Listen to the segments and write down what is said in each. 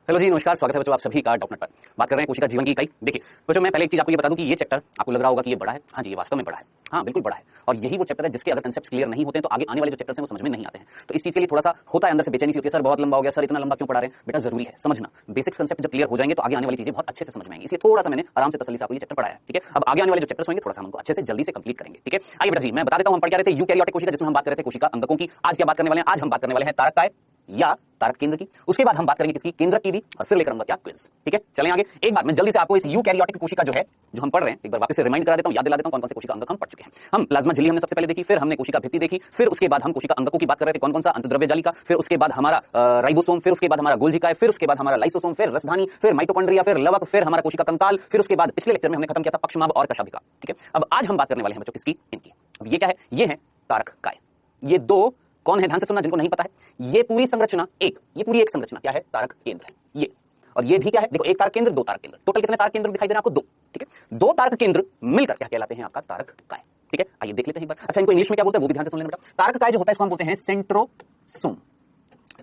Hello जी, नमस्कार। स्वागत है बच्चों आप सभी का डॉट नेट पर। बात कर रहे हैं कोशिका जीवन की इकाई। देखिए बच्चों, मैं पहले एक चीज आपको ये बता दूं कि ये चैप्टर आपको लग रहा होगा कि ये बड़ा है। हाँ जी, ये वास्तव में बड़ा है। हाँ, बिल्कुल बड़ा है। और यही वो चैप्टर है जिसके अगर कंसेप्ट क्लियर नहीं होते हैं तो आगे आने वाले जो चैप्टर्स हैं वो समझ में नहीं आते हैं। तो इस चीज के लिए थोड़ा सा होता है, अंदर से बेचैनी सी होती है, सर बहुत लंबा हो गया, सर इतना लंबा क्यों पढ़ा रहे हैं। बेटा जरूरी है समझना, बेसिक्स कंसेप्ट जब क्लियर हो जाएंगे तो आगे आने वाली चीजें बहुत अच्छे से समझ में आएंगी। इसलिए थोड़ा सा मैंने आराम से तसल्ली से आपको ये चैप्टर पढ़ाया है। ठीक है, अब आगे आने वाले जो चैप्टर्स होंगे थोड़ा सा हमको अच्छे से जल्दी से कंप्लीट करेंगे। ठीक है, आइए बेटा जी मैं बता देता हूं हम पढ़ क्या रहे थे। यूकैरियोटिक कोशिका, जिसमें हम बात कर रहे थे कोशिका अंगकों की। आज क्या बात करने वाले हैं? आज हम बात करने वाले हैं तारक काय या तारक केंद्र की। उसके बाद हम बात करेंगे किसकी? केंद्रक की भी। और फिर लेकर आऊंगा क्या? क्विज। ठीक है, चलें आगे। एक बार मैं जल्दी से आपको इस यूकैरियोटिक कोशिका जो है जो हम पढ़ रहे हैं एक बार वापस से रिमाइंड करा देता हूं, याद दिला देता हूं कौन कौन से कोशिका अंगक हम पढ़ चुके हैं। हम प्लाज्मा झिल्ली हमने सबसे पहले देखी, फिर हमने कोशिका भित्ति देखी, फिर उसके बाद हम कोशिका अंगकों की बात कर रहे थे कौन कौन सा? अंतद्रव्य जालिका, फिर उसके बाद हमारा राइबोसोम, फिर उसके बाद हमारा गोल्गी काय, फिर उसके बाद हमारा लाइसोसोम, फिर रसधानी, फिर माइटोकॉन्ड्रिया, फिर लवक, फिर हमारा कोशिका कंकाल, फिर उसके बाद पिछले लेक्चर में हमने खत्म किया था पक्षमाभ और कशाभिका। ठीक है, अब आज हम बात करने वाले हैं बच्चों किसकी? इनकी। अब ये क्या है? ये है तारक काय। ये दो कौन है? ध्यान से सुनना जिनको नहीं पता है। ये पूरी संरचना ये पूरी एक संरचना क्या है? तारक केंद्र है ये। और ये भी क्या है? देखो, एक तारक केंद्र, दो तारक केंद्र। टोटल कितने तारक केंद्र दिखाई दे रहे हैं आपको? दो। ठीक है, दो तारक केंद्र मिलकर क्या कहलाते हैं? आपका तारक काय। ठीक है, आइए देख लेते हैं एक बार। अच्छा, इनको इंग्लिश में क्या बोलते हैं वो भी ध्यान से सुन लेना बेटा। तारक काय जो होता है इसको हम बोलते हैं सेंट्रोसोम,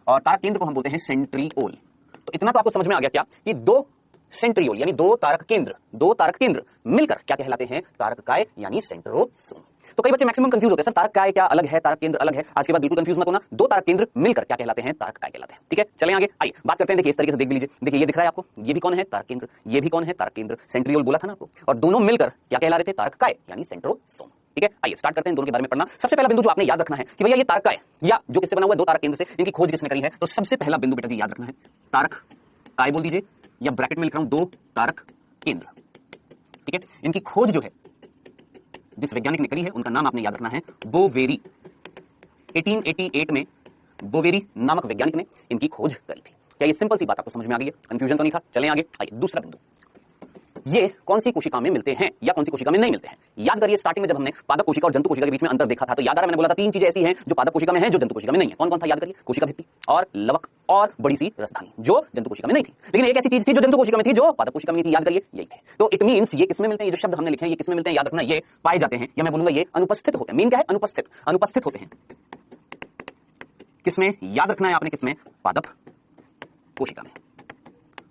और तारक केंद्र को हम बोलते हैं सेंट्रिओल। तो इतना तो आपको समझ में आ गया क्या कि दो सेंट्रिओल यानी दो तारक केंद्र मिलकर क्या कहलाते हैं? तारक काय यानी सेंट्रोसोम। तो कई बच्चे मैक्सिमम कंफ्यूज होते हैं, सर तारक काय क्या अलग है, तारक केंद्र अलग है। आज के बाद बिल्कुल कंफ्यूज मत होना, दो तारक केंद्र मिलकर क्या कहलाते हैं? तारक काय कहलाते हैं। ठीक है, चलें आगे। आइए बात करते हैं। देखिए इस तरीके से देख लीजिए। देखिए ये दिख रहा है आपको, ये भी कौन है? तारक केंद्र। ये भी कौन है? तारक केंद्र। सेंट्रियोल बोला था ना आपको, और दोनों मिलकर क्या कहला रहे थे? तारक काय यानी सेंट्रोसोम। ठीक है, आइए स्टार्ट करते हैं दोनों के बारे में पढ़ना। सबसे पहला बिंदु जो आपने याद रखना है कि भैया ये तारक काय या जो किससे बना हुआ है? दो तारक केंद्र से। इनकी खोज किसने करी है? तो सबसे पहला बिंदु बेटा जी याद रखना है तारक काय बोल दीजिए, या ब्रैकेट में लिख रहा हूं दो तारक केंद्र। ठीक है, इनकी खोज जो है जिस वैज्ञानिक ने करी है उनका नाम आपने याद रखना है बोवेरी। 1888 में बोवेरी नामक वैज्ञानिक ने इनकी खोज करी थी। क्या ये सिंपल सी बात आपको समझ में आ गई है? कंफ्यूजन तो नहीं था? चलें आगे। आइए दूसरा बिंदु, ये कौन सी कोशिका में मिलते हैं या कौन सी कोशिका में नहीं मिलते हैं? याद करिए स्टार्टिंग में जब हमने पादप कोशिका और जंतु कोशिका के बीच में अंतर देखा था तो याद आ रहा है मैंने बोला था तीन चीजें ऐसी हैं जो पादप कोशिका में है जो जंतु कोशिका में नहीं है। कौन कौन था? याद करिए, कोशिका भित्ति और लवक और बड़ी सी रसधानी जो जंतु कोशिका में नहीं थी। लेकिन एक ऐसी चीज थी जो जंतु कोशिका में थी जो पादप कोशिका में नहीं थी। याद करिए यही थे। तो इट मींस ये किसमें मिलते हैं? ये जो शब्द हमने लिखे हैं ये किसमें मिलते हैं? याद रखना ये पाए जाते हैं, या मैं बोलूंगा ये अनुपस्थित होते हैं। मीन क्या है? अनुपस्थित होते हैं। किसमें? याद रखना है आपने, किसमें? पादप कोशिका में।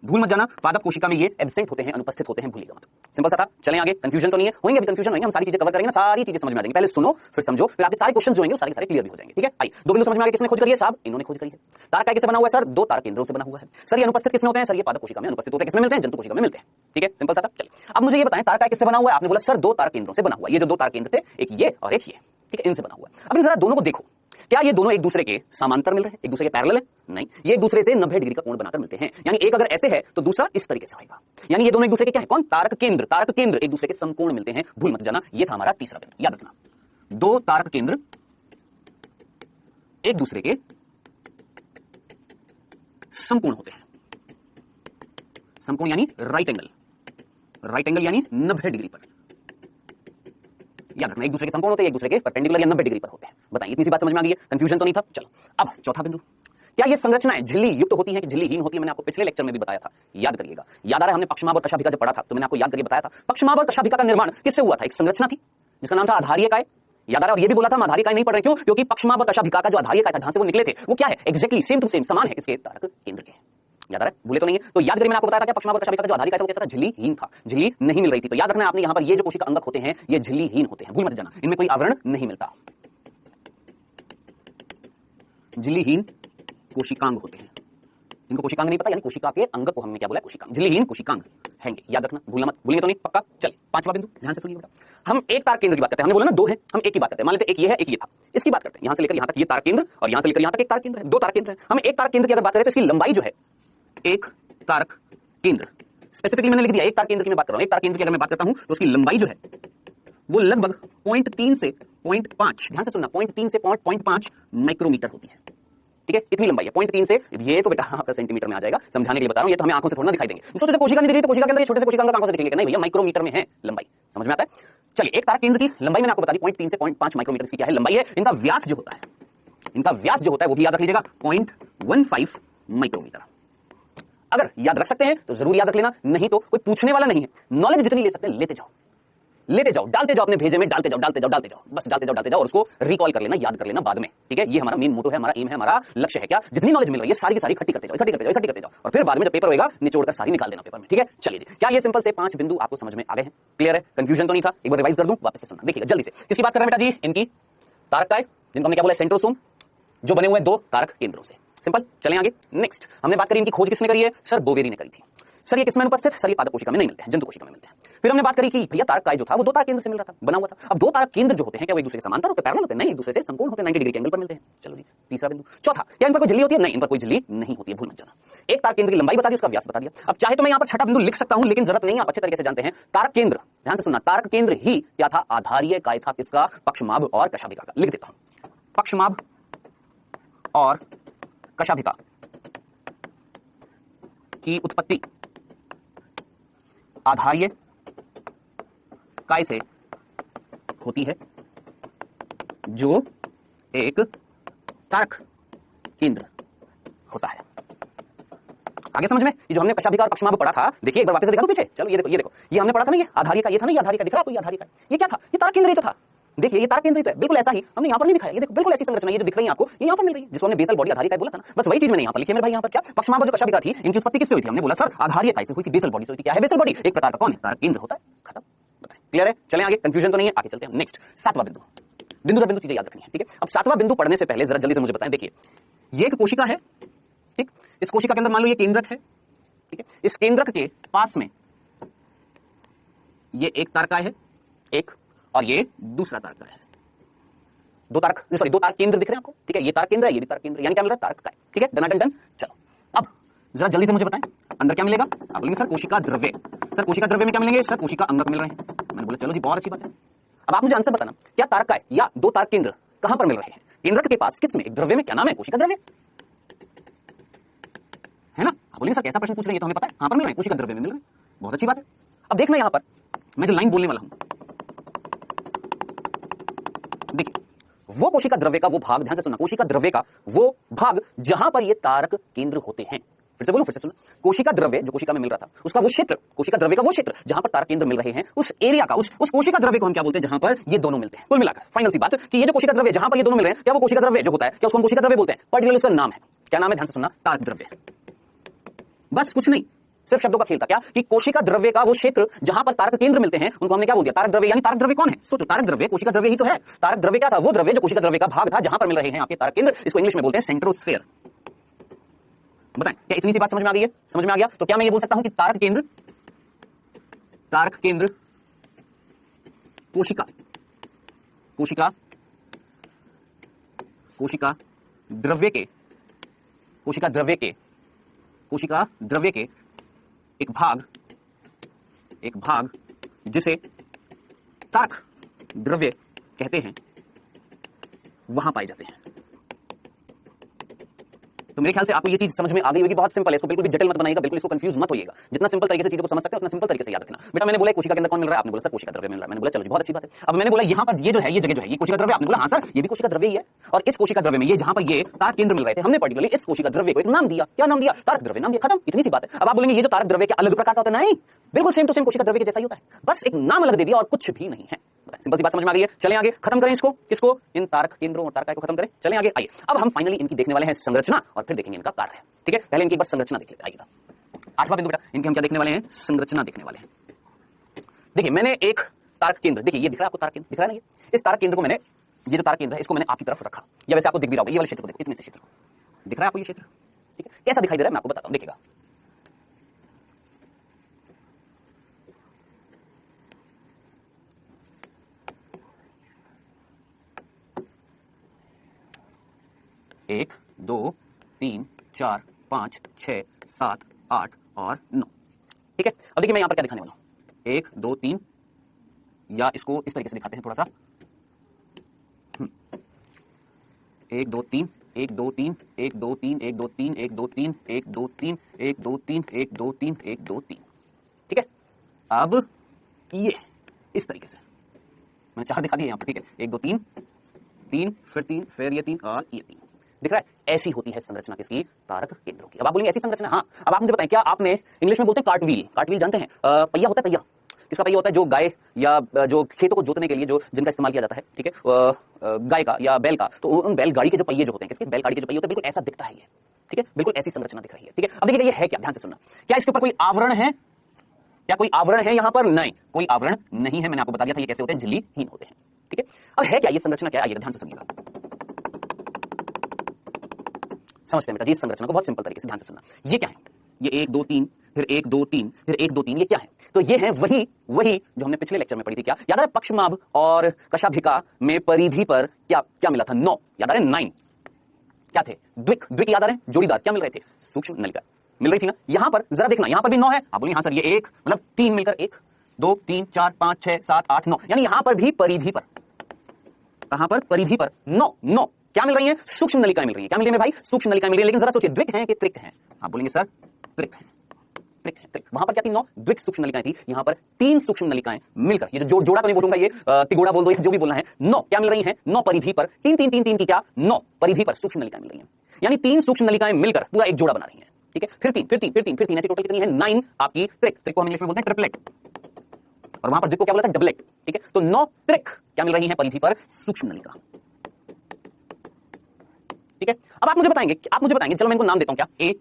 भूल मत जाना, पादप कोशिका में ये एब्सेंट होते हैं, अनुपस्थित होते हैं, भूलिएगा मत। सिंपल सा था। चलें आगे। कंफ्यूजन तो नहीं है? होंगे अभी कंफ्यूजन होंगे, हम सारी चीजें कवर करेंगे ना, सारी चीजें समझ में आ जाएंगी। पहले सुनो फिर समझो, फिर आपके सारे क्वेश्चन जो होंगे वो सारे क्लियर भी हो जाएंगे। ठीक है, आइए दो बिंदु समझ में आ गए। किसने खोज करी है? साहब इन्होंने खोज करी है। तारक काय किससे बना हुआ है? सर दो तारक केंद्रों से बना हुआ है। सर ये अनुपस्थित किसमें होते हैं? सर ये पादप कोशिका में अनुपस्थित होते हैं। किसमें मिलते हैं? जंतु कोशिका में मिलते हैं। ठीक है, सिंपल सा था। चलिए अब मुझे ये बताएं तारक काय किससे बना हुआ है? आपने बोला सर दो तारक केंद्रों से बना हुआ है। ये जो दो तारक केंद्र थे, एक ये और एक ये, ठीक है, इनसे बना हुआ है। अब इन जरा दोनों को देखो, क्या ये दोनों एक दूसरे के समांतर मिल रहे हैं? एक दूसरे के पैरेलल है? नहीं, ये एक दूसरे से 90 डिग्री का कोण बनाकर मिलते हैं। यानी एक अगर ऐसे है तो दूसरा इस तरीके से होगा। यानी ये दोनों एक दूसरे के क्या है? कौन? तारक केंद्र एक दूसरे के समकोण मिलते हैं। भूल मत जाना, ये था हमारा तीसरा बिंदु। याद रखना, दो तारक केंद्र एक दूसरे के समकोण होते हैं। समकोण यानी राइट एंगल यानी 90 डिग्री पर। याद रखना, एक दूसरे के समकोण होते हैं, एक दूसरे के परपेंडिकुलर या 90 डिग्री पर होते हैं। बताइए इतनी सी बात समझ में आ गई है? कंफ्यूजन तो नहीं था? चलो अब चौथा बिंदु, क्या ये संरचनाएं झिल्ली युक्त होती हैं कि झिल्लीहीन होती है? मैंने आपको पिछले लेक्चर में भी बताया था, याद करिएगा। याद आ रहा है हमने पक्षमाभ और कशाभिका जब पढ़ा था तो मैंने आपको याद करके बताया था पक्षमाभ और कशाभिका का निर्माण किससे हुआ था? एक संरचना थी जिसका नाम था आधारीय काय। याद आ रहा है? और ये भी बोला था हम आधारीय काय नहीं पढ़ रहे, क्यों? क्योंकि पक्षमाभ और कशाभिका का जो आधारीय काय था जहां से वो निकले थे वो क्या है? एक्जैक्टली सेम टू सेम समान है किसके? तारक केंद्र के। याद आ रहा है? भूले तो नहीं है? तो याद करिए मैंने आपको बताया था क्या पक्षमाभ और कशाभिका का जो आधारीय काय था वो कैसा था? झिल्लीहीन था, झिल्ली नहीं मिल रही थी। तो याद रखना है आपने यहां पर ये जो कोशिका अंगक होते हैं ये झिल्लीहीन होते हैं। भूल मत जाना, इनमें कोई आवरण नहीं मिलता। झिल्लीहीन कोशिकांग होते हैं। इनको कोशिकांग नहीं पता, यानी कोशिका के अंग को हमने क्या बोला? कोशिकांग। झिल्लीहीन कोशिकांग हैंगे। याद रखना, भूलना मत। भूलेंगे तो नहीं पक्का? चलिए पांचवा बिंदु ध्यान से सुनिए बेटा। हम एक तारक केंद्र की बात करते हैं। हमने बोला ना दो है, हम एक की बात करते हैं। मान लेते एक ये है एक ये था, इसकी बात करते हैं। यहां से लेकर यहां तक ये तारक केंद्र और यहां से लेकर यहां तक एक तारक केंद्र है। दो तारक केंद्र है। हम एक तारक केंद्र की अगर बात करें तो इसकी लंबाई जो है, एक तारक केंद्र स्पेसिफिकली मैंने लिख दिया, एक तारक केंद्र की मैं बात कर रहा हूं। एक तारक केंद्र की अगर मैं बात करता हूं तो उसकी लंबाई जो है वो लगभग 0.3 से 0.5, ध्यान से सुनना, 0.3 से 0.5 माइक्रोमीटर होती है। ठीक है, इतनी लंबाई है 0.3 से। ये तो बेटा आपका सेंटीमीटर में आ जाएगा, समझाने के लिए बता रहा हूं। ये तो हमें आंखों से थोड़ा ना दिखाई देंगे। सोचो जब कोशिका नहीं दिख रही तो कोशिका के अंदर ये छोटे से कोशिका आंखों से दिखेंगे नहीं भैया, माइक्रोमीटर में है लंबाई। समझ में आता है? चलिए एक तारक केंद्र की लंबाई मैंने आपको बता दी 0.3 से 0.5 माइक्रोमीटर की क्या है? लंबाई है। इनका व्यास जो होता है वो भी याद रख लीजिएगा 0.15 माइक्रोमीटर। अगर याद रख सकते हैं तो जरूर याद रख लेना, नहीं तो कोई पूछने वाला नहीं है। नॉलेज जितनी ले सकते हैं लेते जाओ। लेते जाओ, डालते जाओ अपने भेजे में, डालते जाओ डालते जाओ डालते जाओ, बस डालते जाओ और उसको रिकॉल कर लेना, याद कर लेना बाद में, ठीक है। ये हमारा मेन मोटो है, हमारा एम है, हमारा लक्ष्य है। क्या? जितनी नॉलेज मिल रही है सारी की सारी इकट्ठी करते जाओ और फिर बाद में जब पेपर होगा निचोड़कर सारी निकाल देना पेपर में, ठीक है। चलिए जी, क्या ये सिंपल से 5 बिंदु आपको समझ में आ गए हैं? क्लियर है? कंफ्यूजन तो नहीं था? एक बार रिवाइज कर दूं, वापस से सुनना, देखिएगा जल्दी से। किसकी बात कर रहे हैं बेटा जी? इनकी तारक काय, जिनको हमने क्या बोला, सेंट्रोसोम, जो बने हुए 2 तारक केंद्रों से। सिंपल, चलें आगे। नेक्स्ट हमने बात करी, इनकी खोज किसने करी है? सर बोवेरी ने करी थी। सर ये किसमें उपस्थित? सर ये पादप कोशिका में नहीं मिलते हैं, जंतु कोशिका में मिलते हैं। फिर हमने बात करी कि भैया तारक काय जो था वो 2 तारक केंद्र से मिल रहा था, बना हुआ था। अब 2 तारक केंद्र जो होते हैं क्या वो एक दूसरे के समांतर होते हैं, पैरेलल होते हैं? नहीं, एक दूसरे से समकोण होते हैं, 90 डिग्री के एंगल पर मिलते हैं। चलो जी, तीसरा बिंदु। चौथा, क्या इन पर कोई झिल्ली होती है? नहीं, इन पर कोई झिल्ली नहीं होती है, भूल मत जाना। एक तारक केंद्र की लंबाई बता दी, उसका व्यास बता दिया। अब चाहे तो मैं यहां पर छठा बिंदु लिख सकता हूं, लेकिन जरूरत नहीं, आप अच्छे तरीके से जानते हैं। तारक केंद्र, ध्यान से सुनना, तारक केंद्र ही क्या था? आधारीय काय था। किसका? पक्षमाभ और कशाभिका का। लिख देता हूं, पक्षमाभ और कशाभिका की उत्पत्ति आधारीय काय से होती है, जो एक तारक केंद्र होता है। आगे समझ में? ये जो हमने कशाभिका और पक्षमाभ पढ़ा था, देखिए एक बार वापस दिखा दूं पीछे। चलो ये देखो, ये देखो, ये हमने पढ़ा था ना, ये आधारीय का, ये था ना, ये आधारीय का दिख रहा है आपको? ये आधारीय का, ये क्या था? ये तारक केंद्र ही तो था। देखिए ये तारक केंद्र ही तो है, बिल्कुल ऐसा ही हमने यहां पर नहीं दिखाया। ये देखो बिल्कुल ऐसी संरचना, ये जो दिख रही है आपको, ये यहां पर मिल रही है, जिसको हमने बेसल बॉडी आधारीय काय बोला था ना, बस वही चीज मैंने यहां पर लिखी है मेरे भाई। यहां पर क्या पक्षमाभ जो कशाभिका थी, इनकी उत्पत्ति किससे हुई थी? हमने बोला सर आधारीय काय से हुई थी, बेसल बॉडी से हुई थी। क्या है बेसल बॉडी? एक प्रकार का कौन है? तारक केंद्र होता है। खत्म, बताएं, क्लियर है? चलें आगे, कंफ्यूजन तो नहीं है, आगे चलते हैं। नेक्स्ट 7वां बिंदु, बिंदु दर बिंदु चीजें याद रखनी है, ठीक है। अब 7वां बिंदु पढ़ने से पहले जरा जल्दी से मुझे बताएं, देखिए ये एक कोशिका है, ठीक, इस कोशिका के अंदर मान लो ये केंद्रक है, ठीक है। इस केंद्रक के पास में ये एक तारक है, एक, और ये दूसरा तारक है। 2 तारक केंद्र दिख रहे हैं आपको, ठीक है। ये तारक केंद्र है, ये भी तारक केंद्र, यानी क्या मिल रहा है? तारक काय, ठीक है। Done done. चलो अब जरा जल्दी से मुझे बताएं, अंदर क्या मिलेगा? आप बोलेंगे सर कोशिका द्रव्य। सर कोशिका द्रव्य में क्या मिलेंगे? सर कोशिका अंगक मिल रहे हैं। मैंने बोला चलो जी, बहुत अच्छी बात है। अब आप मुझे आंसर बताना, क्या तारक काय या 2 तारक केंद्र कहां पर मिल रहे हैं? केंद्रक के पास, किसमें? एक द्रव्य में, क्या नाम है? कोशिका द्रव्य, है ना? आप बोलेंगे सर कैसा प्रश्न पूछ रहे हैं, तो हमें पता है, कहां पर मिल रहे हैं? कोशिका द्रव्य में मिल रहे हैं। बहुत अच्छी बात है। अब देखना यहां पर मैं जो लाइन बोलने वाला हूं, देखिए वो कोशिका द्रव्य का वो भाग, ध्यान से सुनना, कोशिका द्रव्य का वो भाग जहां पर ये तारक केंद्र होते हैं। फिर से बोलूं, फिर से सुनना, कोशिका द्रव्य जो कोशिका में मिल रहा था, उसका वो क्षेत्र, कोशिका द्रव्य का वो क्षेत्र जहां पर तारक केंद्र मिल रहे हैं, उस एरिया का, उस कोशिका द्रव्य को हम क्या बोलते हैं? जहां पर ये दोनों मिलते हैं। कुल मिलाकर फाइनल सी बात कि ये जो कोशिका द्रव्य जहां पर ये दोनों मिल रहे हैं, क्या वो कोशिका द्रव्य जो होता है, क्या उसको हम कोशिका द्रव्य बोलते हैं? पर्टिकुलर उसका नाम है, क्या नाम है? ध्यान से सुनना, तारक द्रव्य। बस कुछ नहीं, सिर्फ शब्दों का खेल था। क्या कि कोशिका द्रव्य का वो क्षेत्र जहां पर तारक केंद्र मिलते हैं, उनको हमने क्या बोल दिया? तारक द्रव्य। यानी तारक द्रव्य कौन है? सोचो, तारक द्रव्य कोशिका द्रव्य ही तो है। तारक द्रव्य क्या था? वो द्रव्य जो कोशिका द्रव्य का भाग था, जहां पर मिल रहे हैं आपके तारक केंद्र। इसको इंग्लिश में बोलते हैं सेंट्रोस्फेयर। बताएं, क्या इतनी सी बात समझ में आ गई है? समझ में आ गया? तो क्या मैं ये बोल सकता हूं कि तारक केंद्र कोशिका द्रव्य के एक भाग जिसे तारक द्रव्य कहते हैं, वहां पाए जाते हैं। तो मेरे ख्याल से आपको ये चीज समझ में आ गई होगी। बहुत सिंपल है, इसको बिल्कुल भी जटिल मत बनाइएगा, बिल्कुल इसको कंफ्यूज मत होइएगा। जितना सिंपल तरीके से चीजों को समझ सकते हैं उतना सिंपल तरीके से याद रखना। बेटा मैंने बोला कोशिका के अंदर कौन मिल रहा है? आपने बोला सर कोशिका द्रव्य मिल रहा है। मैंने बोला चलो जी, बहुत अच्छी बात है। अब मैंने बोला यहाँ पर ये जो है, ये जगह जो है, ये कोशिका द्रव्य। आपने बोला हाँ सर ये भी कोशिका द्रव्य ही है। और इस कोशिका द्रव्य में ये जहां पर ये तारक केंद्र मिल रहे थे, हमने पर्टिकुलरली इस कोशिका द्रव्य को एक नाम दिया। क्या नाम दिया? तारक द्रव्य नाम दिया। खत्म, इतनी सी बात है। अब आप बोलेंगे ये जो तारक द्रव्य के अलग प्रकार का होता है, नहीं, बिल्कुल सेम टू सेम कोशिका द्रव्य के जैसा ही होता है, बस एक नाम अलग दे दिया और कुछ भी नहीं है। सिंपल सी बात समझ में आ गई है। चलें आगे, खत्म करें इसको, किसको? इन तारक केंद्रों और तारक को खत्म करें। चलें आगे, आइए अब हम फाइनली इनकी देखने वाले हैं संरचना, और फिर देखेंगे इनका कार्य। ठीक है, पहले इनकी एक बार संरचना देख लेते हैं। आइएगा 8वां बिंदु बेटा, इनके हम क्या देखने वाले हैं? संरचना देखने वाले हैं। देखिए मैंने एक तारक केंद्र, देखिए ये दिख रहा है आपको, तारक केंद्र दिख रहा है ना, इस तारक केंद्र को मैंने, ये जो तारक केंद्र है इसको मैंने आपकी तरफ रखा, या वैसे आपको दिख भी रहा होगा, ये वाले क्षेत्र को देखो, इतने से क्षेत्र को दिख रहा है आपको, ये क्षेत्र, ठीक है, कैसा दिखाई दे रहा है मैं आपको बताता हूं, देखिएगा। एक, 2, 3, 4, 5, 6, 7, 8 और 9। ठीक है, अब देखिए मैं यहां पर क्या दिखाने वाला हूं, 1, 2, 3, या इसको इस तरीके से दिखाते हैं थोड़ा सा, 1, 2, 3, 1, 2, 3, 1, 2, 3, 1, 2, 3, 1, 2, 3, 1, 2, 3, 1, 2, 3, 1, 2, 3, 1, 2, 3। ठीक है, अब ये इस तरीके से मैंने 4 दिखा दिया यहां पर। ठीक है, 1, 2, 3, 3, फिर 3, फिर ये 3 और ये 3 दिख रहा है। ऐसी होती है संरचना किसकी? तारक केंद्रों की। अब आप बोलेंगे ऐसी संरचना, हाँ। अब आप मुझे बताएं, क्या आपने इंग्लिश में बोलते हैं कार्टव्हील, कार्टव्हील जानते हैं? पहिया होता है, पहिया, किसका पहिया होता है? जो गाय या जो खेतों को जोतने के लिए जो जिनका इस्तेमाल किया जाता है, ठीक है, गाय का या बैल का, तो उन बैलगाड़ी के जो पहिए जो होते हैं, किसके? बैलगाड़ी के जो पहिए होते हैं, बिल्कुल ऐसा दिखता है ये, ठीक है, बिल्कुल ऐसी संरचना दिख रही है, ठीक है। अब देखिए ये है क्या, ध्यान से सुनना। क्या इसके ऊपर कोई आवरण है? क्या कोई आवरण है यहां पर? नहीं, कोई आवरण नहीं है। मैंने आपको बता दिया था ये कैसे होते हैं, झिल्लीहीन होते हैं, ठीक है। अब है क्या ये संरचना? क्या है? आइए ध्यान से सुनिएगा, समझते हैं बेटा जी इस संरचना को बहुत सिंपल तरीके से। ध्यान से सुनना, ये क्या है? ये 1 2 3 फिर 1 2 3 फिर 1 2 3, ये क्या है? तो ये है वही जो हमने पिछले लेक्चर में पढ़ी थी। क्या याद है? पक्षमाभ और कशाभिका में परिधि पर क्या क्या मिला था? 9 याद आ रहे? 9 क्या थे? द्विक याद आ रहे? जोड़ीदार क्या मिल रहे थे? सूक्ष्म नलिका मिल रही थी ना। यहां पर जरा देखना, यहां पर भी 9 है। आप बोलिए हाँ सर, ये 1 मतलब 3 मिलकर 1 2 3 4 5 6 7 8 9, यानी यहां पर भी परिधि पर, कहां पर? परिधि पर 9 क्या मिल रही है? सूक्ष्म नलिकाएं मिल रही है। क्या मिल रही है भाई? सूक्ष्म नलिकाएं मिल रही है। लेकिन जरा सोचिए, द्विक हैं कि त्रिक हैं? आप बोलेंगे सर त्रिक हैं, त्रिक। वहां पर क्या थी? 9 द्विक सूक्ष्म नलिकाएं थी, यहां पर 3 सूक्ष्म नलिकाएं मिलकर, ये जो जोड़ा तो नहीं बोलूंगा, ये तिगोड़ा बोल दो, जो भी बोलना है। 9 क्या मिल रही है? 9 परिधि पर 3 3 3 3 की क्या? 9 परिधि पर सूक्ष्म नलिकाएं मिल रही हैं, यानी 3 सूक्ष्म नलिकाएं मिलकर पूरा एक जोड़ा बना रही हैं, ठीक है। फिर 3 ऐसी टोटल कितनी है? 9 आपकी त्रिक को हम इंग्लिश में बोलते हैं ट्रिपलेट, और वहां पर द्विक को क्या बोलते हैं? डबलेट, ठीक है। तो 9 त्रिक क्या मिल रही है परिधि पर? सूक्ष्म नलिका, ठीक है। अब आप मुझे बताएंगे, चलो मैं इनको नाम देता हूं, क्या? A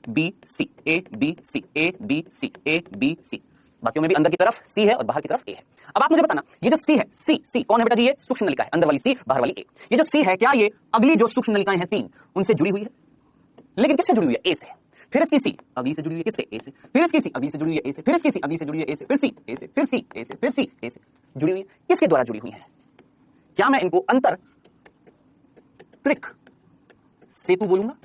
B C, A B C, A B C, A B C. बाकियों में भी अंदर की तरफ सी है और बाहर की तरफ ए है। अब आप मुझे बताना, ये जो सी है, सी कौन है बेटा जी? ये सूक्ष्म नलिका है, अंदर वाली सी, बाहर वाली ए। ये जो सी है, क्या ये अगली जो सूक्ष्म नलिकाएं हैं 3, उनसे जुड़ी हुई है? लेकिन किससे जुड़ी हुई है? ए से। फिर इसकी सी अगली से जुड़ी हुई है, किससे? ए से। फिर इसकी सी अगली से जुड़ी हुई है, ए से। फिर इसकी सी अगली से जुड़ी हुई है, ए से। फिर सी, ए से। फिर सी, ए से। फिर सी, ए से जुड़ी हुई है। किसके द्वारा जुड़ी हुई है? क्या मैं इनको अंतर त्रिक सेतु बोलूंगा?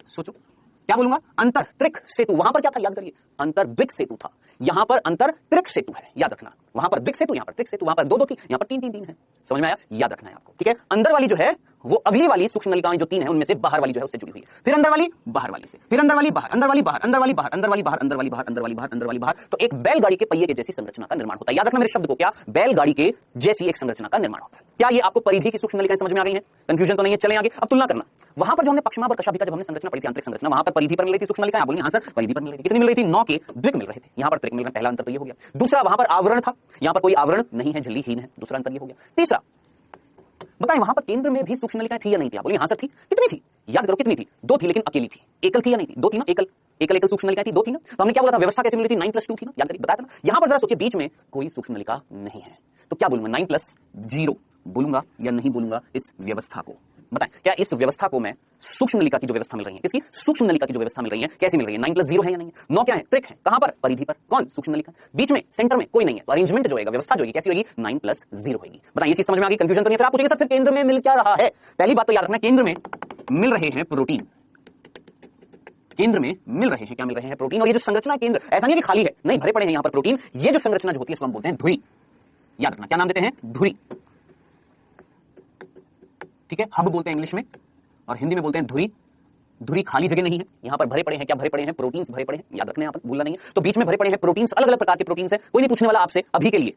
सोचो, क्या बोलूंगा? अंतर त्रिक सेतु। वहां पर क्या था? याद करिए, अंतर द्विक सेतु था, यहां पर अंतर त्रिक सेतु है, याद रखना। वहां पर द्विक सेतु, यहां पर त्रिक सेतु, वहां पर 2 2 3, यहां पर 3 3 3 है। समझ में आया? याद रखना है आपको, ठीक है। अंदर वाली जो है वो अगली वाली सूक्ष्म नलिकाएं जो 3 है उनमें से बाहर वाली जो है उससे जुड़ी हुई है। फिर अंदर वाली, बाहर वाली से, फिर अंदर वाली, बाहर, अंदर वाली, बाहर, अंदर वाली, बाहर, अंदर वाली, बाहर, अंदर वाली, बाहर, अंदर वाली, बाहर, अंदर वाली, बाहर। तो एक बैलगाड़ी के पहिए के जैसी संरचना का निर्माण होता है। याद रखना मेरे शब्द को, क्या? बैलगाड़ी के जैसी एक संरचना का निर्माण होता है। क्या ये आपको परिधि की सूक्ष्म नलिकाएं समझ में आ गई है? कंफ्यूजन तो नहीं है? चलें आगे। अब तुलना करना, वहां पर जो हमने पक्षमाभ और कशाभिका जब हमने संरचना पढ़ी थी, आंतरिक संरचना, वहां पर परिधि पर मिल रही थी सूक्ष्म नलिकाएं। बोलिए हाँ सर, परिधि पर मिल रही थी। कितनी मिल रही थी? 9 के द्विक मिल रहे थे, यहां पर त्रिक मिल रहे। पहला अंतर तो ये हो गया। दूसरा, वहां पर आवरण था, यहां पर कोई आवरण नहीं है, झिल्लीहीन है। दूसरा अंतर ये हो गया। तीसरा, बताएं वहां पर केंद्र में भी सूक्ष्म नलिकाएं थी या नहीं थी? बोलिए हाँ सर थी। कितनी थी? याद करो कितनी थी? 2 थी, लेकिन अकेली थी। एकल थी या नहीं थी? 2 थी ना। एकल सूक्ष्म नलिकाएं थी, 2 थी ना। तो हमने क्या बोला था? व्यवस्था कैसे मिली थी? 9 + 2 थी ना, याद करिए, बताया था ना। यहां पर जरा सोचिए, बीच में कोई सूक्ष्म नलिका नहीं है, तो क्या बोलूंगा? 9 + 0 बोलूंगा या नहीं बोलूंगा इस व्यवस्था को? बताएं, क्या इस व्यवस्था को मैं सूक्ष्म नलिका की जो व्यवस्था मिल रही है, किसकी? सूक्ष्म नलिका की जो व्यवस्था मिल रही है, कैसी मिल रही है? 9 + 0 है या नहीं है? 9 क्या है? त्रिक है। कहां पर? परिधि पर। कौन? सूक्ष्म नलिका। बीच में सेंटर में कोई नहीं है, तो अरेंजमेंट जो होगा, व्यवस्था जो होगी, कैसी होगी? 9 + 0 होगी। बताइए, ये चीज समझ में आ गई? कंफ्यूजन तो नहीं है? फिर आप पूछेंगे सर फिर केंद्र में मिल क्या रहा है? पहली बात तो याद रखना, केंद्र में मिल रहे हैं प्रोटीन। केंद्र में मिल रहे हैं, क्या मिल रहे हैं? प्रोटीन। और ये जो संरचना है केंद्र, ऐसा नहीं है कि खाली है, नहीं, भरे पड़े हैं यहां पर प्रोटीन। ये जो संरचना जो होती है इसको हम बोलते हैं धुरी। याद रखना, क्या नाम देते हैं? धुरी, ठीक है। हब बोलते हैं इंग्लिश में, और हिंदी में बोलते हैं धुरी। धुरी खाली जगह नहीं है, यहां पर भरे पड़े हैं, क्या भरे पड़े हैं? प्रोटीन्स भरे पड़े हैं। याद रखना, यहां पर भूलना नहीं है। तो बीच में भरे पड़े हैं प्रोटीन्स, अलग अलग प्रकार के प्रोटीन्स हैं। कोई नहीं पूछने वाला आपसे अभी के लिए,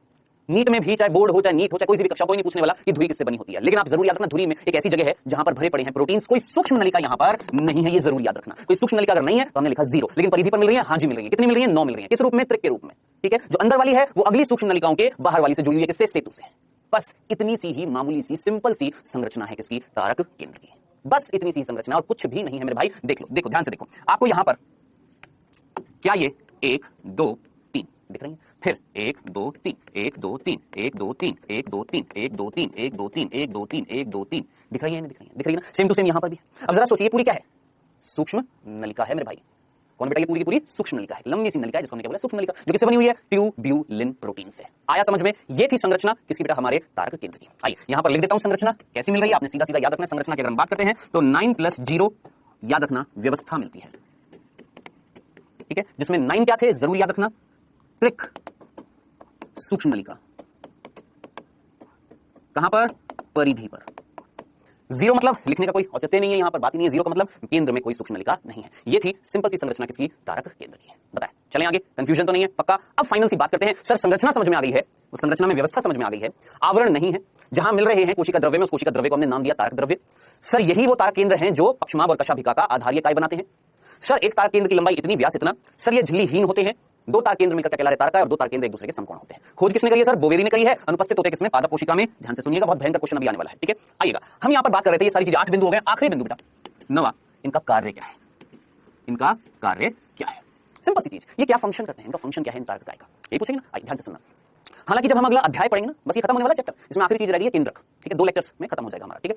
नीट में भी, चाहे बोर्ड हो, चाहे नीट हो, चाहे कोई सी भी कक्षा, कोई नहीं पूछने वाला कि धुरी किससे बनी होती है। लेकिन आप जरूर याद रखना, धुरी में एक ऐसी जगह है जहां पर भरे पड़े हैं प्रोटीन्स। कोई सूक्ष्म नलिका यहां पर नहीं है, ये जरूर याद रखना। कोई सूक्ष्म नलिका अगर नहीं है तो हमने लिखा 0, लेकिन परिधि पर मिल रही है। हाँ जी मिल रही है। कितनी मिल रही है? 9 मिल रही है। किस रूप में? त्रिक के रूप में, ठीक है। जो अंदर वाली है वो अगली सूक्ष्म नलिकाओं के बाहर वाली से जुड़ी हुई है, किससे? सेतु से। बस इतनी सी ही मामूली सी सिंपल सी संरचना है किसकी? तारक केंद्र की। बस इतनी सी संरचना, और कुछ भी नहीं है मेरे भाई। देख लो, देखो ध्यान से देखो, आपको यहां पर क्या ये 1 2 3 दिख रही है? फिर 1 2 3 1 2 3 1 2 3 1 2 3 1 2 3 1 2 3 1 2 3 1 2 3 दिख रही है? नहीं दिख रही है? दिख रही है ना। सेम टू सेम यहां पर भी। अब जरा सोचिए, पूरी क्या है? सूक्ष्म नलिका है मेरे भाई। कौन बेटा? ये पूरी की पूरी सूक्ष्म नलिका है, लंबी सी नलिका है, जिसको हमने क्या बोला? सूक्ष्म नलिका, जो किससे बनी हुई है? ट्यूब्यूलिन प्रोटीन से। आया समझ में? ये थी संरचना किसकी बेटा? हमारे तारक केंद्र की। आइए यहां पर लिख देता हूं संरचना कैसी मिल रही है, आपने सीधा सीधा याद रखना। संरचना की अगर हम बात करते हैं तो 9 + 0 याद रखना व्यवस्था मिलती है, ठीक है। जिसमें 9 क्या थे? जरूर याद रखना, त्रिक सूक्ष्म नलिका। कहां पर? परिधि पर। 0 मतलब लिखने का कोई औचित्य नहीं है, यहां पर बात ही नहीं है। 0 का मतलब केंद्र में कोई सूक्ष्म नलिका नहीं है। ये थी सिंपल सी संरचना किसकी? तारक केंद्र की। बताएं, चलें आगे। कंफ्यूजन तो नहीं है? पक्का। अब फाइनल सी बात करते हैं। सर संरचना समझ में आ गई है, उस संरचना में व्यवस्था समझ में आ गई है, आवरण नहीं है, जहां मिल रहे हैं कोशिका द्रव्य में, उस कोशिका द्रव्य को हमने नाम दिया तारक द्रव्य। सर यही वो तारक केंद्र हैं जो पक्षमाभ और कशाभिका का आधारीय काय बनाते हैं। सर एक तारक केंद्र की लंबाई इतनी, व्यास इतना। सर ये झिल्लीहीन होते हैं, दो तार केंद्र मिलकर क्या कहला रहे तारका है, और दो तार केंद्र एक दूसरे के समकोण होते हैं। खोज किसने करी है सर? बोवेरी ने करी है। अनुपस्थित होते किसमें? पादप कोशिका में। ध्यान से सुनिएगा, बहुत भयंकर क्वेश्चन अभी आने वाला है, ठीक है। आइएगा, हम यहां पर बात कर रहे थे, ये सारी चीजें 8 बिंदु हो गए। आखिरी बिंदु बेटा 9वां, इनका कार्य क्या है? इनका कार्य क्या है? सिंपल सी चीज, ये क्या फंक्शन करते हैं, इनका फंक्शन क्या है इन तारक का? ये पूछेंगे ना, आइए ध्यान से सुनना। हालांकि जब हम अगला अध्याय पढ़ेंगे ना, बस ये खत्म होने वाला चैप्टर, इसमें आखिरी चीज रह गई है केंद्रक, ठीक है। 2 लेक्चर्स में खत्म हो जाएगा हमारा, ठीक है।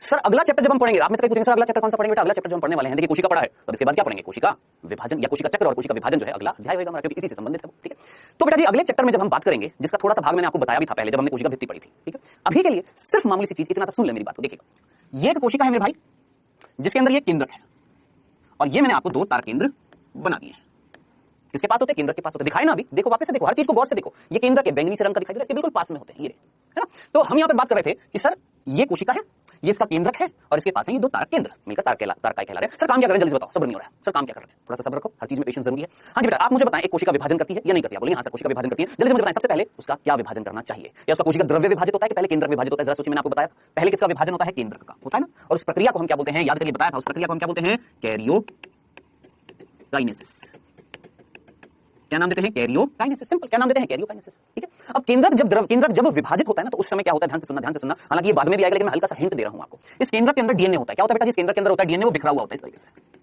सर अगला चैप्टर जब हम पढ़ेंगे, आप में से कई पूछेंगे सर अगला चैप्टर कौन सा पढ़ेंगे बेटा? अगला चैप्टर जो हम पढ़ने वाले हैं, देखिए कोशिका पढ़ा है, तो इसके बाद क्या पढ़ेंगे? कोशिका विभाजन या कोशिका चक्र और कोशिका विभाजन जो है अगला अध्याय होगा हमारा, क्योंकि इसी से संबंधित है, ठीक है। तो बेटा जी अगले चैप्टर में जब हम बात करेंगे, जिसका थोड़ा सा भाग मैंने आपको बताया भी था पहले जब हमने कोशिका भित्ति पढ़ी थी, ठीक है। अभी के लिए सिर्फ मामूली सी चीज, इतना सा सुन ले मेरी बात को, देखिएगा ये एक कोशिका है मेरे भाई, जिसके अंदर ये केंद्रक है, और ये मैंने आपको 2 तार केंद्र बना दिए हैं। किसके पास होते हैं? केंद्र के पास होते हैं। दिखाई ना अभी, देखो वापस से देखो, हर चीज को गौर से देखो। ये केंद्र के बैंगनी से रंग का दिखाई दे रहा है, इसके बिल्कुल पास में होते हैं, ये है ना। तो हम यहां पर बात कर रहे थे कि सर ये कोशिका है, ये इसका केंद्रक है, और इसके पास है ये 2 तारक केंद्र मिलकर तारकाई कहला रहे हैं। सर काम क्या कर रहे हैं जल्दी से बताओ, सब्र नहीं हो रहा है सर, काम क्या कर रहे हैं? थोड़ा सा सब्र रखो, हर चीज में पेशेंस जरूरी है। हाँ जी बेटा, आप मुझे बताएं एक कोशिका विभाजन करती है या नहीं करती है? बोलिए हाँ सर कोशिका विभाजन करती है। जल्दी से मुझे बताएं सबसे पहले उसका क्या विभाजन करना चाहिए, या उसका कोशिका द्रव्य विभाजित होता है कि पहले केंद्रक विभाजित होता है? जरा सोचिए, मैंने आपको बताया पहले किसका विभाजन होता है? केंद्रक का होता है ना। और उस प्रक्रिया को हम क्या बोलते हैं? याद करिए, बताया था उस प्रक्रिया को हम क्या बोलते हैं? कैरियोकाइनेसिस। क्या नाम देते हैं? कैरियोकाइनेसिस। सिंपल, क्या नाम देते हैं? कैरियोकाइनेसिस, ठीक है। अब केंद्रक जब विभाजित होता है ना, तो उस समय क्या होता है? ध्यान से सुनना, ध्यान से सुनना। हालांकि ये बाद में भी आएगा, लेकिन मैं हल्का सा हिंट दे रहा हूं आपको। इस केंद्रक के अंदर डीएनए होता है। क्या होता है बेटा? जिस केंद्रक के अंदर होता है डीएनए, वो बिखरा हुआ होता है इस तरीके से।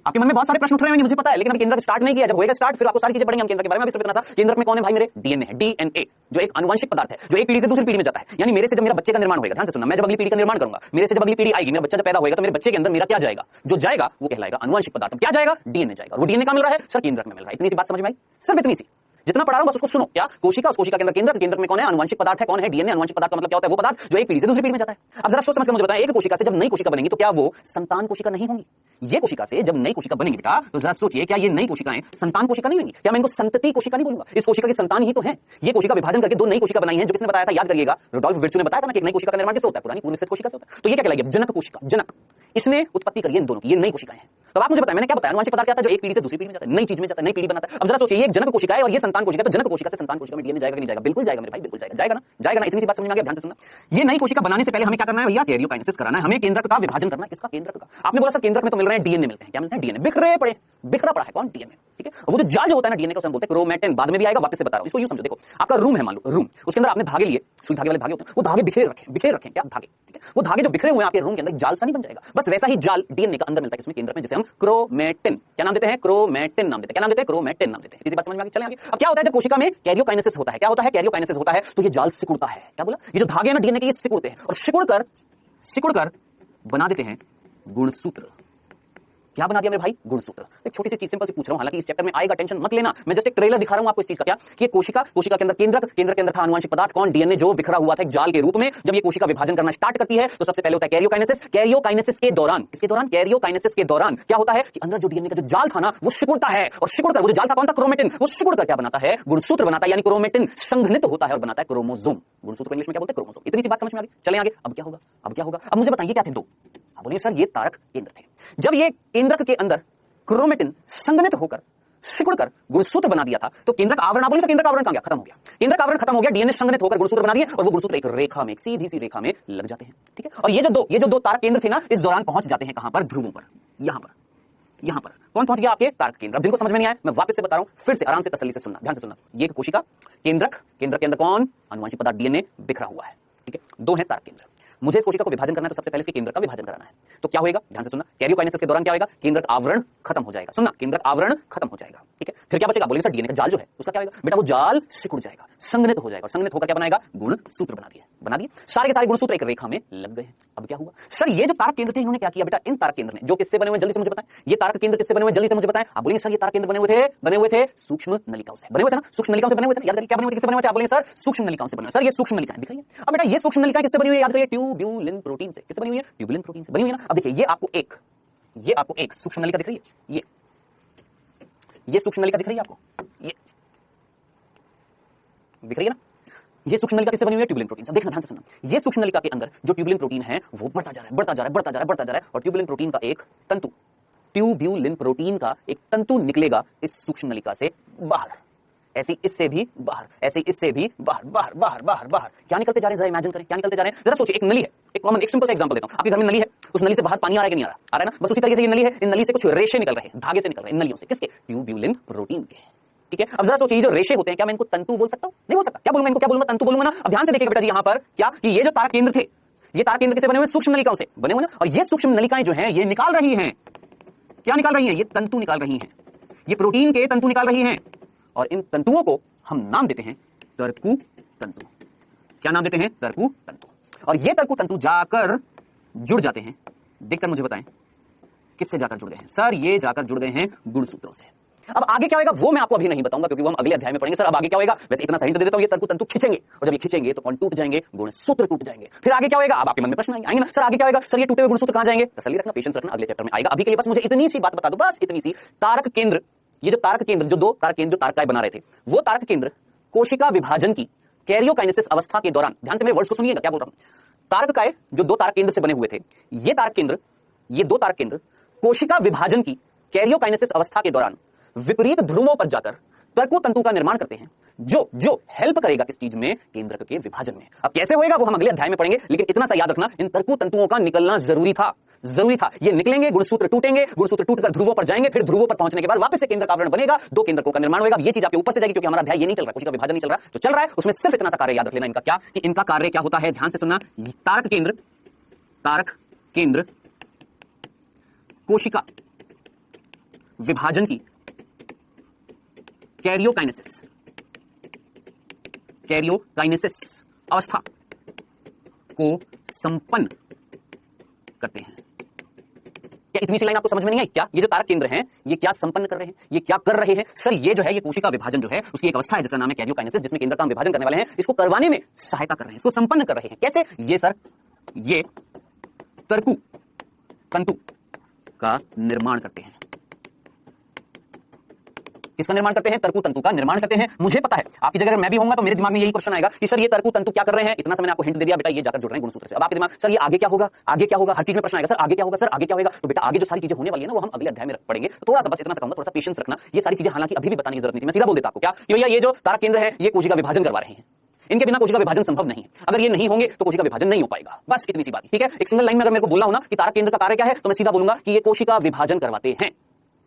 आपके मन में बहुत सारे प्रश्न उठ रहे होंगे, मुझे पता है, लेकिन अभी केंद्रक स्टार्ट नहीं किया। जब होएगा स्टार्ट, फिर आपको सारी चीजें पढ़ेंगे हम केंद्र के बारे में। अभी सिर्फ इतना सा, केंद्रक में कौन है भाई मेरे? डीएनए है। डीएनए जो एक आनुवंशिक पदार्थ है, जो एक पीढ़ी से दूसरी पीढ़ी में जाता है। यानी मेरे से जब मेरा बच्चे का निर्माण होगा, ध्यान से सुनना, मैं जब अगली पीढ़ी का निर्माण करूंगा, मेरे से जब अगली पीढ़ी आएगी, मेरा बच्चा जब पैदा होगा, तो मेरे बच्चे के अंदर मेरा क्या जाएगा? जो जाएगा वो कहलाएगा आनुवंशिक पदार्थ। क्या जाएगा? डीएनए जाएगा। वो डीएनए कहां मिल रहा है सर? केंद्रक में मिल रहा है। इतनी सी बात समझ में आई? सिर्फ इतनी सी, जितना पढ़ा रहा हूं बस उसको सुनो। क्या? कोशिका, उस कोशिका के अंदर केंद्रक, केंद्रक में कौन है? आनुवंशिक पदार्थ है। कौन है? डीएनए। आनुवंशिक पदार्थ का मतलब क्या होता है? वो पदार्थ जो एक पीढ़ी से दूसरी पीढ़ी में जाता है। अब जरा सोच समझ के मुझे बताएं, एक कोशिका से जब नई कोशिका बनेगी, तो क्या वो संतान कोशिका नहीं होंगी? ये कोशिका से जब नई कोशिका बनेगी बेटा, तो जरा सोचिए, क्या ये नई कोशिकाएं संतान कोशिका नहीं होंगी? क्या मैं इनको संतति कोशिका नहीं बोलूंगा? इस कोशिका की संतान ही तो है। ये कोशिका विभाजन करके 2 नई कोशिका बनाई है। जो किसने बताया था? याद करिएगा, रुडोल्फ विर्चू ने बताया था ना कि एक नई कोशिका का निर्माण किससे होता है? पुरानी पूर्ण स्थित कोशिका से होता है। तो ये क्या कहलाएगी? जनक कोशिका। जनक, इसने उत्पत्ति करी है इन दोनों की, ये नई कोशिकाएं हैं। तो आप मुझे बताएं, मैंने क्या बताया? आनुवंशिक पदार्थ क्या था? जो एक पीढ़ी से दूसरी पीढ़ी में जाता है, नई चीज में जाता है, नई पीढ़ी बनाता है। अब जरा सोचिए, ये एक जनक कोशिका है और ये संतान कोशिका है, तो जनक कोशिका से संतान कोशिका में डीएनए जाएगा कि नहीं जाएगा? बिल्कुल जाएगा मेरे भाई, बिल्कुल जाएगा। जाएगा ना? जाएगा ना? इतनी सी बात समझ में आ गया? ध्यान से सुनना। ये नई कोशिका बनाने से पहले हमें क्या करना है भैया? कैरियोकाइनेसिस कराना है। हमें केंद्रक का विभाजन करना है। किसका? केंद्रक का। आपने बोला सर केंद्रक में तो मिल रहे हैं डीएनए मिलते हैं। क्या मिलते हैं? डीएनए बिखरे पड़े, बिखरा पड़ा है। कौन? डीएनए, ठीक है। वो जो जाल जो होता है ना डीएनए का, उसे हम बोलते हैं क्रोमैटिन। बाद में भी आएगा, वापस से बता रहा हूं, इसको यूं समझो। देखो आपका रूम है, मान लो रूम, उसके अंदर आपने धागे लिए, सुई धागे वाले धागे होते हैं, वो धागे बिखेर रखे क्या? धागे, ठीक है। वो धागे जो बिखरे हुए हैं आपके रूम के अंदर, जाल सा नहीं बन जाएगा? बस वैसा ही जाल डीएनए का अंदर मिलता है, इसमें केंद्र में, जिसे हम क्रोमैटिन क्या नाम देते हैं? क्रोमैटिन नाम देते हैं। क्या नाम देते हैं? क्रोमैटिन नाम देते हैं। इसी बात समझ में आ गई? चलें आगे। अब क्या होता है जब कोशिका में कैरियोकाइनेसिस होता है? क्या होता है? कैरियोकाइनेसिस होता है तो ये जाल सिकुड़ता है। क्या बोला? ये जो धागे हैं ना डीएनए के, ये सिकुड़ते हैं और सिकुड़कर बना देते हैं गुणसूत्र। क्या बना दिया मेरे भाई? गुणसूत्र। एक छोटी सी चीज सिंपल सी पूछ रहा हूं, हालांकि इस चैप्टर में आएगा, टेंशन मत लेना। मैं जस्ट एक ट्रेलर दिखा रहा हूं आपको इस चीज का। क्या कि कोशिका के अंदर केंद्रक के अंदर था आनुवंशिक पदार्थ। कौन? डीएनए, जो बिखरा हुआ था एक जाल के रूप में। जब ये कोशिका विभाजन करना स्टार्ट करती है, तो सबसे पहले होता है कैरियोकाइनेसिस। कैरियोकाइनेसिस के दौरान, किसके दौरान? कैरियोकाइनेसिस के दौरान क्या होता है कि अंदर जो डीएनए का जो जाल था ना, वो सिकुड़ता है, और सिकुड़कर, वो जो जाल था कौन था? क्रोमैटिन। वो सिकुड़कर क्या बनाता है? गुणसूत्र बनाता है। यानी क्रोमैटिन संघनित होता है और बनाता है क्रोमोसोम। गुणसूत्र को इंग्लिश में क्या बोलते हैं? क्रोमोसोम। इतनी सी बात समझ में आ गई? चलें आगे। अब क्या होगा? अब मुझे बताइए क्या थे? 2। आप बोलिए सर ये तारक केंद्र थे। जब ये केंद्रक के अंदर क्रोमैटिन संघनित होकर सिकुड़कर गुणसूत्र बना दिया था, तो केंद्रक आवरण, आप बोलिए केंद्रक आवरण कहां गया? खत्म हो गया। केंद्रक आवरण खत्म हो गया, डीएनए संघनित होकर गुणसूत्र बना दिए, और वो गुणसूत्र एक रेखा में, सीधी सी रेखा में लग जाते हैं, ठीक है। और ये जो दो तारक केंद्र थे ना, इस दौरान पहुंच जाते हैं कहां पर? ध्रुवों पर। यहां पर कौन पहुंच गया? आपके तारक केंद्र। अब जिनको समझ में नहीं आया, मैं वापस से बता रहा हूं, फिर से आराम से तसल्ली से सुनना, ध्यान से सुनना। ये कोशिका, केंद्रक के अंदर कौन? आनुवंशिक पदार्थ डीएनए बिखरा हुआ है, ठीक है। 2 है तारक केंद्र। मुझे इस कोशिका को विभाजन करना है, तो सबसे पहले इसके केंद्र का विभाजन कराना है। तो क्या होगा? ध्यान से सुनना। कैरियोकाइनेसिस के दौरान क्या होगा? केंद्रक आवरण खत्म हो जाएगा। सुनना, केंद्रक आवरण खत्म हो जाएगा, ठीक है। फिर क्या बचेगा? बोलेंगे सर डीएनए का जाल जो है उसका क्या होगा? बेटा वो जाल सिकुड़ जाएगा, संघनित हो जाएगा, और संघनित होकर क्या बनाएगा? गुणसूत्र बना दिए। सारे के सारे गुणसूत्र एक रेखा में लग गए। अब क्या हुआ सर? ये जो तारक केंद्र थे, इन्होंने क्या किया बेटा? इन तारक केंद्र ने, जो किससे बने हुए, जल्दी से मुझे बताएं। ये तारक केंद्र किससे बने हुए? जल्दी से मुझे बताएं। आप बोलेंगे सर ये तारक केंद्र बने हुए थे सूक्ष्म नलिकाओं से। बने हुए थे ना? सूक्ष्म नलिकाओं से बने हुए थे। याद करिए क्या बने हुए थे? किससे बने हुए थे? आप बोलेंगे सर सूक्ष्म नलिकाओं से बने हुए। सर ये सूक्ष्म नलिकाएं दिखाइए। अब बेटा ये सूक्ष्म नलिकाएं किससे बनी हुई है? याद करिए ट्यूब्यूलिन प्रोटीन से। किससे बनी हुई है? ट्यूबुलिन प्रोटीन से बनी हुई है ना। अब देखिए ये आपको एक सूक्ष्म नलिका दिख रही है। ये सूक्ष्म नलिका दिख रही है आपको? ये दिख रही है ना? ये सूक्ष्म नलिका किससे बनी हुई है? ट्यूबुलिन प्रोटीन से। देखना ध्यान से सुनना। ये सूक्ष्म नलिका के अंदर जो ट्यूबुलिन प्रोटीन है, वो बढ़ता जा रहा है, और ट्यूबुलिन प्रोटीन का एक तंतु, ट्यूब्यूलिन प्रोटीन का एक तंतु निकलेगा इस सूक्ष्म नलिका से बाहर। ऐसे इससे भी बाहर, ऐसे इससे भी बाहर। क्या निकलते जा रहे हैं? जरा इमेजिन करें, क्या निकलते जा रहे हैं? जरा सोचिए, एक नली है, एक सिंपल सा एग्जांपल देता हूं। आपके घर में नली है, उस नली से बाहर पानी आ रहा है कि नहीं आ रहा है ना? बस उसी तरीके से ये नली है, इन नली से कुछ रेशे निकल रहे हैं, धागे से निकल रहे हैं इन नलियों से। किसके? ट्यूब्यूलिन प्रोटीन के, ठीक है। अब जरा सोचिए जो रेशे होते हैं, क्या मैं इनको तंतु बोल सकता हूं? नहीं बोल सकता। क्या बोलूंगा इनको? क्या बोलूंगा? तंतु बोलूंगा ना। अब ध्यान से देखिएगा बेटा जी, यहां पर क्या कि ये जो तारक केंद्र थे, ये तारक केंद्र किससे बने हुए? सूक्ष्म नलिकाओं से बने हुए ना। और ये सूक्ष्म नलिकाएं जो हैं ये निकाल रही हैं, क्या निकाल रही हैं? ये तंतु निकाल रही हैं, ये प्रोटीन के तंतु निकाल रही हैं। और इन तंतुओं को हम नाम देते हैं तरकु तंतु। क्या नाम देते हैं? तरकु तंतु। और ये तरकु तंतु जाकर जुड़ जाते हैं, देखकर मुझे बताएं किससे जाकर जुड़ गए हैं? सर ये जाकर जुड़ गए हैं गुणसूत्रों से। अब आगे क्या होगा वो मैं आपको अभी नहीं बताऊंगा, क्योंकि वो हम अगले अध्याय में पढ़ेंगे। सर अब आगे क्या होगा? वैसे इतना सही दे देता हूं, ये तरकु तंतु खींचेंगे, और जब ये खींचेंगे तो कौन टूट जाएंगे? गुणसूत्र टूट जाएंगे। फिर आगे क्या होगा? अब आपके मन में प्रश्न आएंगे ना, सर आगे क्या होगा? सर ये टूटे हुए गुणसूत्र कहां जाएंगे? तसल्ली रखना, पेशेंस रखना, अगले चैप्टर में आएगा। अभी के लिए बस मुझे इतनी सी बात बता दो, बस इतनी सी। तारक केंद्र, ये जो तारक केंद्र, जो दो तारक केंद्र तारकाएं बना रहे थे, वो तारक केंद्र कोशिका विभाजन की कैरियोकाइनेसिस अवस्था के दौरान, ध्यान से मेरे वर्ड्स को सुनिएगा क्या बोल रहा हूं। तारकाएं जो दो तारक केंद्र से बने हुए थे, ये तारक केंद्र, ये दो तारक केंद्र कोशिका विभाजन की कैरियोकाइनेसिस अवस्था के दौरान विपरीत ध्रुवों पर जाकर तरकु तंतु का निर्माण करते हैं, जो हेल्प करेगा किस चीज में? केंद्रक के विभाजन में। अब कैसे होएगा वो हम अगले अध्याय में पढ़ेंगे, लेकिन इतना सा याद रखना, इन तरकु तंतुओं का निकलना जरूरी था, जरूरी था। ये निकलेंगे, गुणसूत्र टूटेंगे, गुणसूत्र टूटकर ध्रुवों पर जाएंगे, फिर ध्रुवों पर पहुंचने के बाद वापस से केंद्र का आवरण बनेगा, दो केंद्रकों का निर्माण होगा। ये चीज आपके ऊपर से जाएगी, क्योंकि हमारा अध्याय ये नहीं चल रहा, कोशिका विभाजन नहीं चल रहा। जो चल रहा है उसमें सिर्फ इतना सा कार्य याद रख लेना इनका, क्या कि इनका कार्य क्या होता है? ध्यान से सुनना। तारक केंद्र कोशिका विभाजन की कैरियोकाइनेसिस अवस्था को संपन्न करते हैं। क्या इतनी सी लाइन आपको समझ में नहीं आई? क्या ये जो तारक केंद्र हैं ये क्या संपन्न कर रहे हैं? ये क्या कर रहे हैं? सर ये जो है, ये कोशिका विभाजन जो है उसकी एक अवस्था है जिसका नाम है कैरियोकाइनेसिस, जिसमें केंद्र का हम विभाजन करने वाले हैं। इसको करवाने में सहायता कर रहे हैं, इसको संपन्न कर रहे हैं। कैसे? ये सर, ये तरकु तंतु का निर्माण करते हैं। किसका निर्माण करते हैं? तरकु तंतु का निर्माण करते हैं। मुझे पता है, आपकी जगह अगर मैं भी होऊंगा तो मेरे दिमाग में यही क्वेश्चन आएगा कि सर ये तरकु तंतु क्या कर रहे हैं? इतना सा मैंने आपको हिंट दे दिया बेटा, ये जाकर जुड़ रहे हैं गुणसूत्र से। अब आपके दिमाग, सर ये आगे क्या होगा? आगे क्या होगा? हर चीज में प्रश्न आएगा, सर आगे क्या होगा? सर आगे क्या होगा? तो बेटा आगे जो सारी चीजें होने वाली है ना वो हम अगले अध्याय में पढ़ेंगे। तो थोड़ा सा बस इतना सा कहूंगा, थोड़ा सा पेशेंस रखना। ये सारी चीजें हालांकि अभी भी बताने की जरूरत नहीं थी, मैं सीधा बोल देता आपको क्या कि भैया ये जो तारक केंद्र है ये कोशिका विभाजन करवा रहे हैं, इनके बिना कोशिका विभाजन संभव नहीं है। अगर ये नहीं होंगे तो कोशिका विभाजन नहीं हो पाएगा। बस इतनी सी बात, ठीक है। एक सिंगल लाइन में अगर मेरे को बोलना हो ना कि तारक केंद्र का कार्य क्या है, तो मैं सीधा बोलूंगा कि ये कोशिका विभाजन करवाते हैं।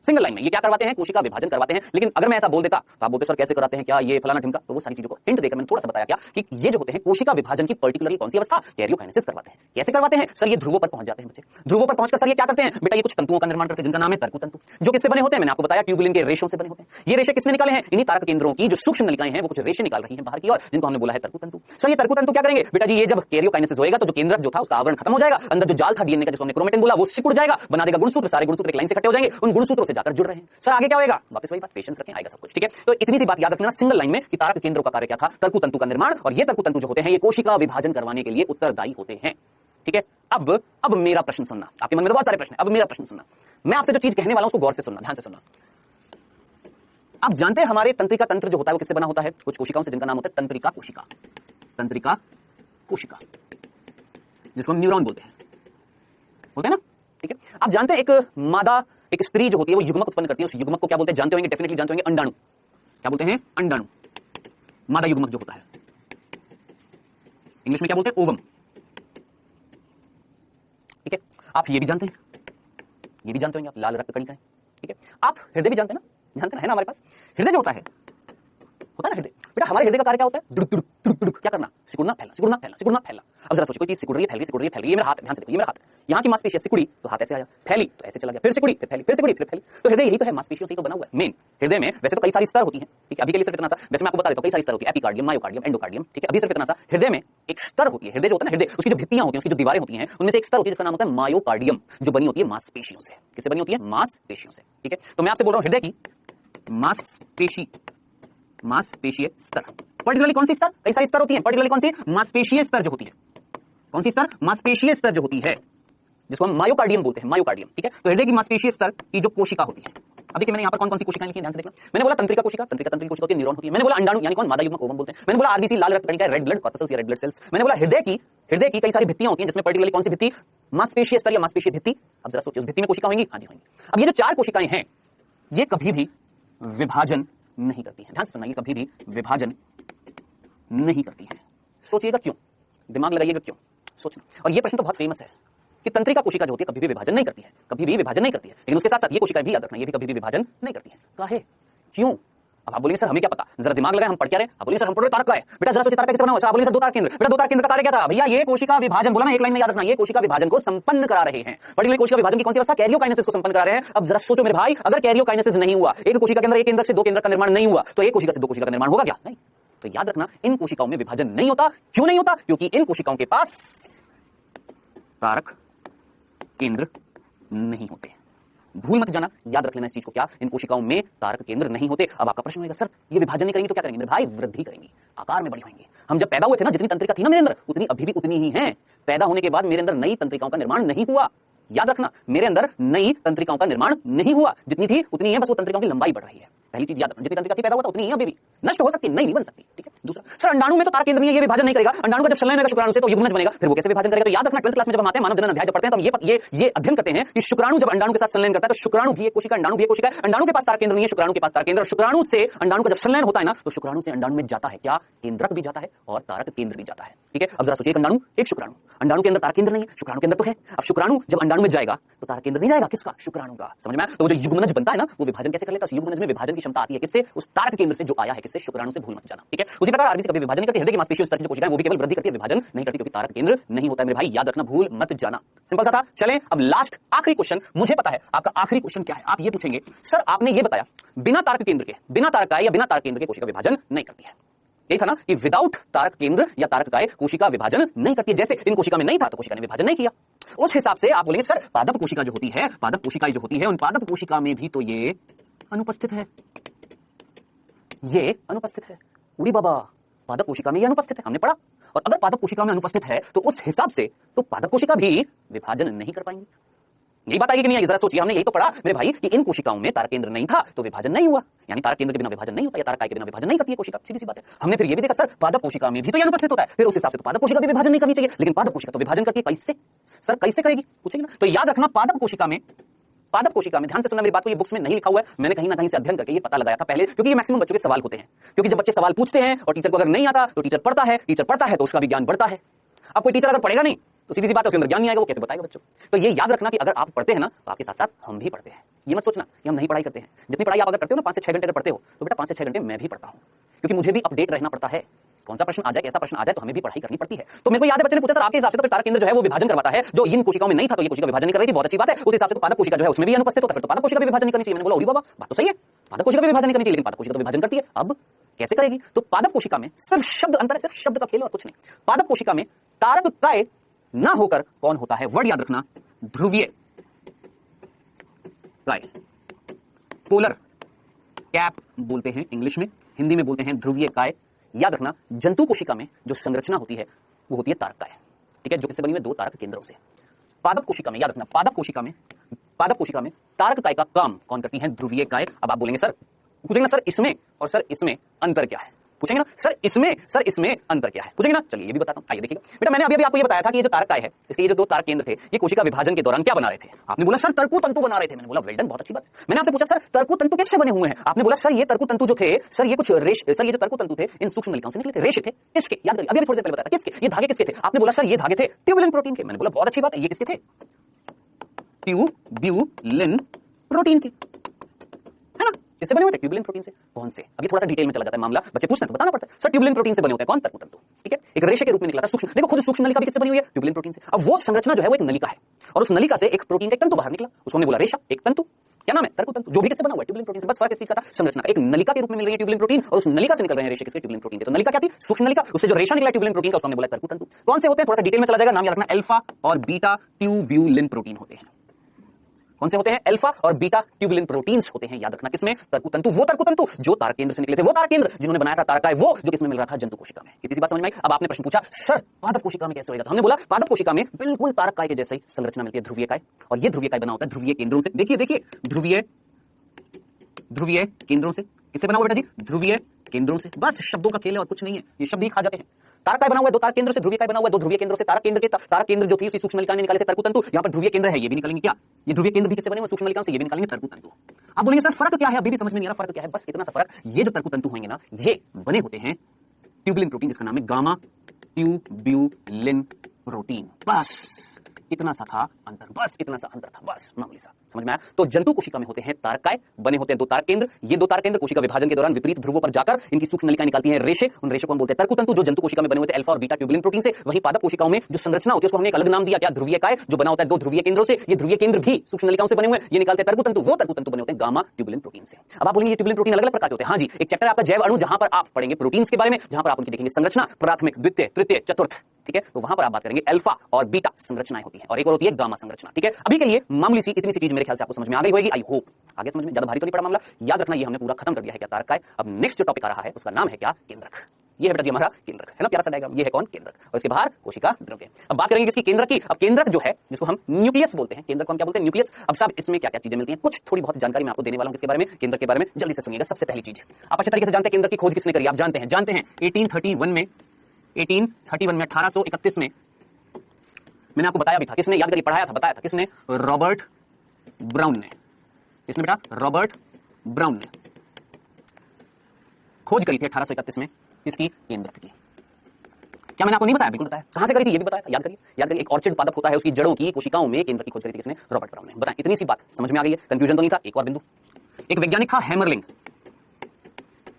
सिंगल लाइन में ये क्या करवाते हैं? कोशिका विभाजन करवाते हैं। लेकिन अगर मैं ऐसा बोल देता तो आप बोलते सर कैसे कराते हैं, क्या ये फलाना ढिमका, तो वो सारी चीजों को हिंट देकर मैंने थोड़ा सा बताया क्या कि ये जो होते हैं कोशिका विभाजन की पर्टिकुलरली कौन सी अवस्था? कैरियोकाइनेसिस करवाते हैं। कैसे करवाते हैं? सर ये ध्रुवों पर पहुंच जाते हैं बच्चे। ध्रुवों पर पहुंचकर सर ये क्या करते हैं? बेटा ये कुछ तंतुओं का निर्माण करते हैं जिनका नाम है तरकु तंतु, जो किससे बने होते हैं? मैंने आपको बताया ट्यूबुलिन के रेशों से बने होते हैं। ये रेशे किसने निकाले हैं? इन्हीं तारक केंद्रों की जो सूक्ष्म नलिकाएं हैं वो कुछ रेशे निकाल रही हैं बाहर की ओर, जिनको हमने बोला है तरकु तंतु। सर ये तरकु तंतु क्या करेंगे? बेटा जी ये जब कैरियोकाइनेसिस होएगा तो जो केंद्रक जो था उसका आवरण खत्म हो जाएगा, अंदर जो जाल था डीएनए का जिसको हमने क्रोमेटिन बोला वो सिकुड़ जाएगा, बना देगा गुणसूत्र, सारे गुणसूत्र एक लाइन से इकट्ठे हो जाएंगे, उन गुणसूत्रों से जाकर जुड़ रहे हैं। सर आगे क्या होगा? वापस वही बात, पेशेंस रखें, आएगा सब कुछ, ठीक है। तो इतनी सी बात याद रखना सिंगल लाइन में कि तारक केंद्रों का कार्य क्या था? तरकु तंतु का निर्माण। और ये तरकु तंतु जो होते हैं ये कोशिका विभाजन करवाने के लिए उत्तरदायी होते हैं, ठीक है। अब मेरा प्रश्न सुनना, आपके मन में तो बहुत सारे प्रश्न हैं, अब मेरा प्रश्न सुनना। मैं आपसे जो चीज कहने वाला हूं उसको गौर से सुनना, ध्यान से सुनना। आप जानते हैं हमारे तंत्रिका तंत्र जो होता है वो किससे बना होता है? कुछ कोशिकाओं से जिनका नाम होता है तंत्रिका कोशिका, तंत्रिका कोशिका, जिसको हम न्यूरॉन बोलते हैं ना, ठीक है। आप जानते हैं एक मादा, एक स्त्री जो होती है वो युग्मक उत्पन्न करती है, उस युग्मक को क्या बोलते हैं? जानते होंगे, डेफिनेटली जानते होंगे, अंडाणु। क्या बोलते हैं? अंडाणु। मादा युग्मक जो होता है इंग्लिश में क्या बोलते हैं? ओवम, ठीक है। आप ये भी जानते हैं, ये भी जानते होंगे आप, लाल रक्त कणिकाएं, ठीक है। आप हृदय भी जानते हैं ना, जानते हैं ना हमारे पास हृदय जो होता है ना हृदय। बेटा हमारे हृदय का कार्य क्या होता है? दुड़ुक दुड़ुक दुड़ुक दुड़ुक, क्या करना? सिकुड़ना फैलना, सिकुड़ना फैलना, सिकुड़ना फैलना। अब जरा सोचिए कोई चीज सिकुड़ रही है, फैल रही है, सिकुड़ रही है, फैल रही है। ये मेरा हाथ है, ध्यान से देखो, ये मेरा हाथ है। यहाँ की मांसपेशी सिकुड़ी तो हाथ ऐसे आया, फैली तो ऐसे चला गया, फिर सिकुड़ी, फिर फैली, फिर सिकुड़ी, फिर फैली। तो हृदय यही तो है, मांसपेशियों से ही तो बना हुआ है। मेन हृदय में वैसे तो कई सारी स्तर होती हैं, ठीक है। अभी के लिए सिर्फ इतना सा, वैसे मैं आपको बता देता हूं कई सारी स्तर होती है, एपिकार्डियम, मायोकार्डियम, एंडोकार्डियम, ठीक है। अभी सिर्फ इतना सा, हृदय में एक स्तर होती है। हृदय जो होता है ना, हृदय उसकी जो भित्तियां होती हैं, उसकी जो दीवारें होती हैं, उनमें से एक स्तर होती है जिसका नाम होता है मायोकार्डियम, जो बनी होती है मांसपेशियों से। किससे बनी होती है? मांसपेशियों से, ठीक है। तो मैं आपसे बोल रहा हूं हृदय की मांसपेशीय स्तर, पर्टिकुलरली कौन सी स्तर? कई सारी स्तर होती है, पर्टिकुलरली कौन सी? मांसपेशीय स्तर जो होती है। कौन सी स्तर? मांसपेशीय स्तर जो होती है, जिसको हम मायोकार्डियम बोलते हैं, मायोकार्डियम, ठीक है। तो हृदय की मांसपेशीय स्तर की जो कोशिका होती है, अभी कि मैंने यहाँ पर कौन कौन सी कोशिकाएं लिखी हैं ध्यान से देखना। मैंने बोला तंत्रिका कोशिका, तंत्रिका कोशिका होती है, न्यूरॉन होती है। मैंने बोला अंडाणु यानी कौन? मादा युग्मक, ओवम बोलते हैं। मैंने बोला आरबीसी, लाल रक्त कणिका, रेड ब्लड कॉर्पस्कल्स या रेड ब्लड सेल्स। मैंने बोला हृदय की कई सारी भित्तियां होती हैं, जिसमें पर्टिकुलरली कौन सी भित्ति? मांसपेशीय स्तर या मांसपेशीय भित्ति। अब जरा सोचिए उस भित्ति में कोशिका होंगी? हाँ जी होंगी। अब ये जो चार कोशिकाएं हैं ये कभी भी विभाजन नहीं करती हैं, ध्यान से सुनिए, कभी भी विभाजन नहीं करती हैं। सोचिएगा क्यों, दिमाग लगाइएगा क्यों, सोचना। और ये प्रश्न तो बहुत फेमस है कि तंत्रिका कोशिका जो होती है कभी भी विभाजन नहीं करती है, कभी भी विभाजन नहीं करती है। लेकिन उसके साथ साथ ये कोशिकाएं भी याद रखना, ये भी कभी भी विभाजन नहीं करती है। काहे? क्यों? अब आप बोलेंगे सर हमें क्या पता, जरा दिमाग लगाए, हम पढ़ क्या रहे हैं। आप बोलेंगे सर हम पढ़ रहे तारक का है। बेटा जरा सोचिए तारक कैसे बना हुआ है। आप बोलेंगे सर दो तारक केंद्र। बेटा दो तारक केंद्र का कार्य क्या था भैया, ये कोशिका विभाजन, बोला ना एक लाइन में याद रखना, ये कोशिका विभाजन को संपन्न करा रहे हैं। पर्टिकुलर कोशिका विभाजन की कौन सी अवस्था, कैरियोकाइनेसिस को संपन्न करा रहे हैं। अब जरा सोचो मेरे भाई, अगर कैरियोकाइनेसिस नहीं हुआ, एक कोशिका के अंदर एक केंद्र से दो केंद्र का निर्माण नहीं हुआ, तो एक कोशिका से दो कोशिका का निर्माण होगा क्या, नहीं। तो याद रखना इन कोशिकाओं में विभाजन नहीं होता। क्यों नहीं होता, क्योंकि इन कोशिकाओं के पास तारक केंद्र नहीं होते। भूल मत जाना, याद रख लेना इस चीज को, क्या इन कोशिकाओं में तारक केंद्र नहीं होते। अब आपका प्रश्न होगा सर ये विभाजन नहीं करेंगे तो क्या करेंगे मेरे भाई, वृद्धि करेंगी, आकार में बड़ी होंगी। हम जब पैदा हुए थे ना, जितनी तंत्रिका थी ना मेरे अंदर, उतनी अभी भी उतनी ही है। पैदा होने के बाद मेरे अंदर नई तंत्रिकाओं का निर्माण नहीं हुआ। याद रखना मेरे अंदर नई तंत्रिकाओं का निर्माण नहीं हुआ, जितनी थी उतनी है, बस वो तंत्रिकाओं की लंबाई बढ़ रही है। पहली चीज याद रखना, जितनी तंत्रिका थी पैदा हुआ था उतनी ही अभी भी, नष्ट हो सकती है, नहीं बन सकती, ठीक है। दूसरा सर अंडाणु में तो तारक केंद्र नहीं है, ये विभाजन नहीं करेगा। अंडाणु का जब संलयन होगा शुक्राणु से तो युग्मनज बनेगा, फिर वो कैसे विभाजन करेगा। तो याद रखना 12th क्लास में जब हम आते हैं मानव जनन अध्याय जब पढ़ते हैं तो हम ये अध्ययन करते हैं कि शुक्राणु जब अंडाणु के साथ संलयन करता है तो शुक्राणु भी एक कोशिका, अंडाणु भी एक कोशिका। अंडाणु के पास तारक केंद्र नहीं है, शुक्राणु के पास तारक केंद्र। शुक्राणु से अंडाणु का जब संलयन होता है ना, तो शुक्राणु से अंडाणु में जाता है क्या, केंद्रक भी जाता है और तारक केंद्र भी जाता है, ठीक है। अब जरा सोचिए, अंडाणु एक शुक्राणु, अंडाणु के अंदर तारक केंद्र नहीं है, शुक्राणु के अंदर तो है। अब शुक्राणु जब अंडाणु में जाएगा तो तारक केंद्र नहीं जाएगा, किसका, शुक्राणु का, समझ में आया। तो वो जो युग्मनज बनता है ना, वो विभाजन कैसे कर लेता है। युग्मनज में विभाजन की क्षमता आती है किससे, उस तारक केंद्र से जो आया है, किससे, शुक्राणु से। भूल मत जाना, ठीक है। उसी प्रकार आरबीसी कभी विभाजन नहीं करती, हृदय की मांसपेशियों स्तर की जो कोशिकाएं वो भी केवल वृद्धि करती है, विभाजन नहीं करती, क्योंकि तारक केंद्र नहीं होता है मेरे भाई, याद रखना, भूल मत जाना। सिंपल सा था। चलें अब लास्ट आखिरी क्वेश्चन, मुझे पता है आपका आखिरी क्वेश्चन क्या है। आप ये पूछेंगे सर आपने ये बताया बिना तारक केंद्र के, बिना तारक का या बिना तारक केंद्र के कोशिका विभाजन नहीं करती है। यही था ना कि विदाउट तारक केंद्र या तारक काय कोशिका विभाजन नहीं करती है। जैसे इन कोशिका में नहीं था तो कोशिका ने विभाजन नहीं किया। उस हिसाब से आप बोलेंगे सर पादप कोशिका जो होती है, पादप कोशिकाएं जो होती है, उन पादप कोशिका में भी तो ये अनुपस्थित है, ये अनुपस्थित है। उड़ी बाबा, पादप कोशिका में ये अनुपस्थित है, हमने पढ़ा। और अगर पादप कोशिका में अनुपस्थित है तो उस हिसाब से तो पादप कोशिका भी विभाजन नहीं कर पाएंगी। यही बात आएगी कि नहीं आएगी, जरा सोचिए। हमने यही तो पढ़ा मेरे भाई कि इन कोशिकाओं में तारक केंद्र नहीं था तो विभाजन नहीं हुआ, यानी तारक केंद्र के बिना विभाजन नहीं होता, या तारक काय के बिना विभाजन नहीं करती है कोशिका, सीधी सी बात है। हमने फिर ये भी देखा सर पादप कोशिका में भी तो ये अनुपस्थित होता है, फिर उस हिसाब से तो पादप कोशिका भी विभाजन नहीं करनी चाहिए, लेकिन पादप कोशिका तो विभाजन करती है। कैसे सर, कैसे करेगी, पूछेंगे ना। तो याद रखना पादप कोशिका में, पादप कोशिका में, ध्यान से सुनना मेरी बात को, ये बुक्स में नहीं लिखा हुआ है, मैंने कहीं ना कहीं से अध्ययन करके ये पता लगाया था पहले, क्योंकि ये मैक्सिमम बच्चों के सवाल होते हैं। क्योंकि जब बच्चे सवाल पूछते हैं और टीचर को अगर नहीं आता तो टीचर पढ़ता है, टीचर पढ़ता है तो उसका भी ज्ञान बढ़ता है। अब कोई टीचर अगर पढ़ेगा नहीं तो सीधी सी बात है उसके अंदर ज्ञान नहीं आएगा, वो कैसे बताएगा बच्चों। तो ये याद रखना कि अगर आप पढ़ते हैं ना तो आपके साथ साथ हम भी पढ़ते हैं। ये मत सोचना कि हम नहीं पढ़ाई करते हैं। जितनी पढ़ाई आप अगर करते हो ना 5 से 6 घंटे अगर पढ़ते हो तो बेटा 5 से 6 घंटे मैं भी पढ़ता हूं, क्योंकि मुझे भी अपडेट रहना पड़ता है। कौन सा प्रश्न आ जाए, कैसा प्रश्न आ जाए, तो हमें भी पढ़ाई करनी पड़ती है। तो मेरे को याद है बच्चे ने पूछा सर आपके हिसाब से तो फिर तारक केंद्र जो है वो विभाजन करवाता है, जो इन कोशिकाओं में नहीं था तो ये कोशिका विभाजन नहीं कर रही थी, बहुत अच्छी बात है। उस हिसाब से तो पादप कोशिका जो है उसमें भी अनुपस्थित होता है, फिर तो पादप कोशिका भी विभाजन नहीं करनी चाहिए। मैंने बोला ओरी बाबा बात तो सही है, पादप कोशिका भी विभाजन नहीं करनी चाहिए, लेकिन पादप कोशिका तो विभाजन करती है। अब कैसे करेगी, तो पादप कोशिका में सिर्फ शब्द अंतर है, सिर्फ शब्द का खेल और कुछ नहीं। पादप कोशिका में तारक काय ना होकर कौन होता है, वर्ड याद रखना, ध्रुवीय काय, पोलर कैप बोलते हैं इंग्लिश में, हिंदी में बोलते हैं ध्रुवीय काय। याद रखना जंतु कोशिका में जो संरचना होती है वो होती है तारक काय, ठीक है, जो किससे बनी हुई है, 2 तारक केंद्रों से। पादप कोशिका में याद रखना, पादप कोशिका में तारक काय का काम कौन करती है, ध्रुवीय काय। अब आप बोलेंगे सर, पूछेंगे ना सर इसमें और सर इसमें अंतर क्या है, पूछेंगे ना सर इसमें अंतर क्या है, पूछेंगे ना। चलिए ये भी बताता हूं, आइए देखिएगा बेटा। मैंने अभी आपको ये बताया था कि ये जो तारक काय है, इसके ये जो 2 तारक केंद्र थे, ये कोशिका विभाजन के दौरान क्या बना रहे थे। आपने बोला सर तर्कु तंतु बना रहे थे। मैंने बोला वेल डन, बहुत अच्छी बात। मैंने आपसे पूछा सर तर्कु तंतु किससे बने हुए हैं। आपने बोला सर ये तर्कु तंतु जो थे सर ये कुछ सर ये जो तर्कु तंतु थे इन सूक्ष्म नलिकाओं से निकले थे, रेशे थे। किसके, याद करिए, अभी थोड़ी देर पहले बताया था किसके, ये धागे किसके थे। आपने बोला सर ये धागे थे ट्यूबुलिन प्रोटीन के। मैंने बोला बहुत अच्छी बात है, ये किसके थे, ट्यूब्यूलिन प्रोटीन के, है ना। किससे बने हुए थे, ट्यूबुलिन प्रोटीन से। कौन से, अभी थोड़ा सा डिटेल में चला जाता है मामला, बच्चे पूछते हैं तो बताना पड़ता है। सर ट्यूबुलिन प्रोटीन से बने होते हैं कौन, तर्कु तंतु, ठीक है, एक रेशे के रूप में निकला था सूक्ष्म। देखो खुद सूक्ष्म नलिका भी किससे बनी हुई है, ट्यूबुलिन प्रोटीन से। अब वो संरचना जो है वो एक नलिका है और उस नलिका से एक प्रोटीन का एक तंतु बाहर निकला, उसको हमने बोला रेशा, एक तंतु, क्या नाम है, तर्कु तंतु, जो भी किससे बना हुआ है, ट्यूबुलिन प्रोटीन से। बस फर्क इस चीज का था, संरचना एक नलिका के रूप में मिल रही है ट्यूबुलिन प्रोटीन और उस नलिका से निकल रहे हैं रेशे किसके, ट्यूबुलिन प्रोटीन के। तो नलिका क्या थी, सूक्ष्म नलिका, उससे जो रेशा निकला ट्यूबुलिन प्रोटीन का उसको हमने बोला तर्कु तंतु। कौन से होते हैं, थोड़ा सा डिटेल में चला जाएगा, नाम याद रखना, अल्फा और बीटा ट्यूब्युलिन प्रोटीन होते हैं। कौन से होते हैं, अल्फा और बीटा ट्यूबुलिन प्रोटीन्स होते हैं। याद रखना किसमें, तर्कु तंतु, वो तर्कु तंतु जो तारक केंद्र से निकले थे, वो तारक केंद्र जिन्होंने बनाया था तारक काय, वो जो किसमें मिल रहा था, जंतु कोशिका में। किसी बात समझ में आई। अब आपने प्रश्न पूछा सर पादप कोशिका में कैसे होगा, तो हमने बोला पादप कोशिका में बिल्कुल तारक काय के जैसे ही संरचना मिलती है, ध्रुवीय काय, और ये ध्रुवीय काय बना होता है ध्रुवीय केंद्रों से। देखिए ध्रुवीय केंद्रों से, किससे बना हुआ बेटा जी, ध्रुवीय केंद्रों से। बस शब्दों का खेल है और कुछ नहीं है, ये शब्द ही खा जाते हैं। तारक काय बना हुआ है 2 तारक केंद्र से, ध्रुवीय काय बना हुआ है 2 ध्रुवीय केंद्रों से। तारक केंद्र जो थी उसी सूक्ष्म नलिका ने निकाले थे तर्कु तंतु। यहाँ पर ध्रुवीय केंद्र है, ये भी निकालेंगे क्या, ये ध्रुवीय केंद्र भी किससे बने हुए, सूक्ष्म नलिकाओं से, ये भी निकालेंगे तर्कु तंतु। आप बोलेंगे सर फर्क क्या है, अभी भी समझ में नहीं आ रहा फर्क क्या है। बस इतना सा फर्क, ये जो तर्कु तंतु होंगे ना ये बने होते हैं ट्यूबुलिन प्रोटीन, जिसका नाम है गामा ट्यूब्युलिन प्रोटीन। बस इतना सा था अंतर, बस इतना सा अंतर था, बस मामूली सा। समझ में आया? तो जंतु कोशिका में होते हैं तारकाय, बने होते हैं दो तारक केंद्र। ये दो तारक केंद्र कोशिका विभाजन के दौरान विपरीत ध्रुवों पर जाकर इनकी सूक्ष्म नलिकाएं निकालती हैं रेशे। उन रेशे को हम बोलते हैं तर्कुतंतु, जो जंतु कोशिका में बने होते हैं अल्फा और बीटा ट्यूबुलिन प्रोटीन से। वहीं पादप कोशिकाओं में जो संरचना होती है उसको हमने एक अलग नाम दिया, क्या? ध्रुवीयकाय, जो बना होता है दो ध्रुवीय केंद्रों से। ये ध्रुवीय केंद्र भी सूक्ष्म नलिकाओं से बने हुए हैं, ये निकालते हैं तर्कुतंतु। वो तर्कुतंतु बने होते हैं गामा ट्यूबुलिन प्रोटीन से। अब आप बोलेंगे ये ट्यूबुलिन प्रोटीन अलग अलग प्रकार के होते हैं। हाँ जी, एक चैप्टर आपका जैव अणु, जहां पर आप पढ़ेंगे प्रोटीन्स के बारे में, जहां पर आप उनकी देखेंगे संरचना, प्राथमिक, द्वितीय, तृतीय, चतुर्थ, ठीक है? तो वहां पर आप बात करेंगे अल्फा और बीटा संरचनाएं होती हैं, और एक और होती है गामा संरचना, ठीक है? अभी के लिए मामूली सी इतनी सी चीज मेरे ख्याल से आपको समझ में आ गई होगी, आई होप। आगे समझ में ज्यादा भारी तो नहीं पड़ा मामला, याद रखना ये हमने पूरा खत्म कर दिया है क्या? तारकाय। अब नेक्स्ट जो टॉपिक आ रहा है उसका नाम है क्या? केंद्रक। ये है बेटा जी हमारा केंद्रक, है ना? प्यारा सा डायग्राम। ये है कौन? केंद्रक। और इसके बाहर कोशिका द्रव्य। अब बात करेंगे किसकी? केंद्रक की। अब केंद्रक जो है, जिसको हम न्यूक्लियस बोलते हैं, केंद्रक को हम क्या बोलते हैं? न्यूक्लियस। अब साहब इसमें क्या क्या चीजें मिलती हैं, कुछ थोड़ी बहुत जानकारी मैं आपको देने वाला हूं इसके बारे में, केंद्रक के बारे में। जल्दी से सुनिएगा। सबसे पहली चीज, आप अच्छे तरीके से जानते हैं केंद्रक की खोज किसने करी? आप जानते हैं 1831 में 1831 में मैंने आपको बताया भी था, किसने? याद करिए, पढ़ाया था, बताया था, किसने? रॉबर्ट ब्राउन ने। किसने बेटा? रॉबर्ट ब्राउन ने खोज करी थी 1831 में इसकी केंद्रक की। क्या मैंने आपको नहीं बताया? बिल्कुल बताया। कहां से करी थी ये भी बताया। याद करिए, याद करिए। एक ऑर्चिड पादप होता है, उसकी जड़ों की कोशिकाओं में केंद्रक की खोज करी थी किसने? रॉबर्ट ब्राउन ने। बताएं, इतनी सी बात समझ में आ गई है? कंफ्यूजन तो नहीं था? एक और बिंदु, एक वैज्ञानिक था हैमरलिंग।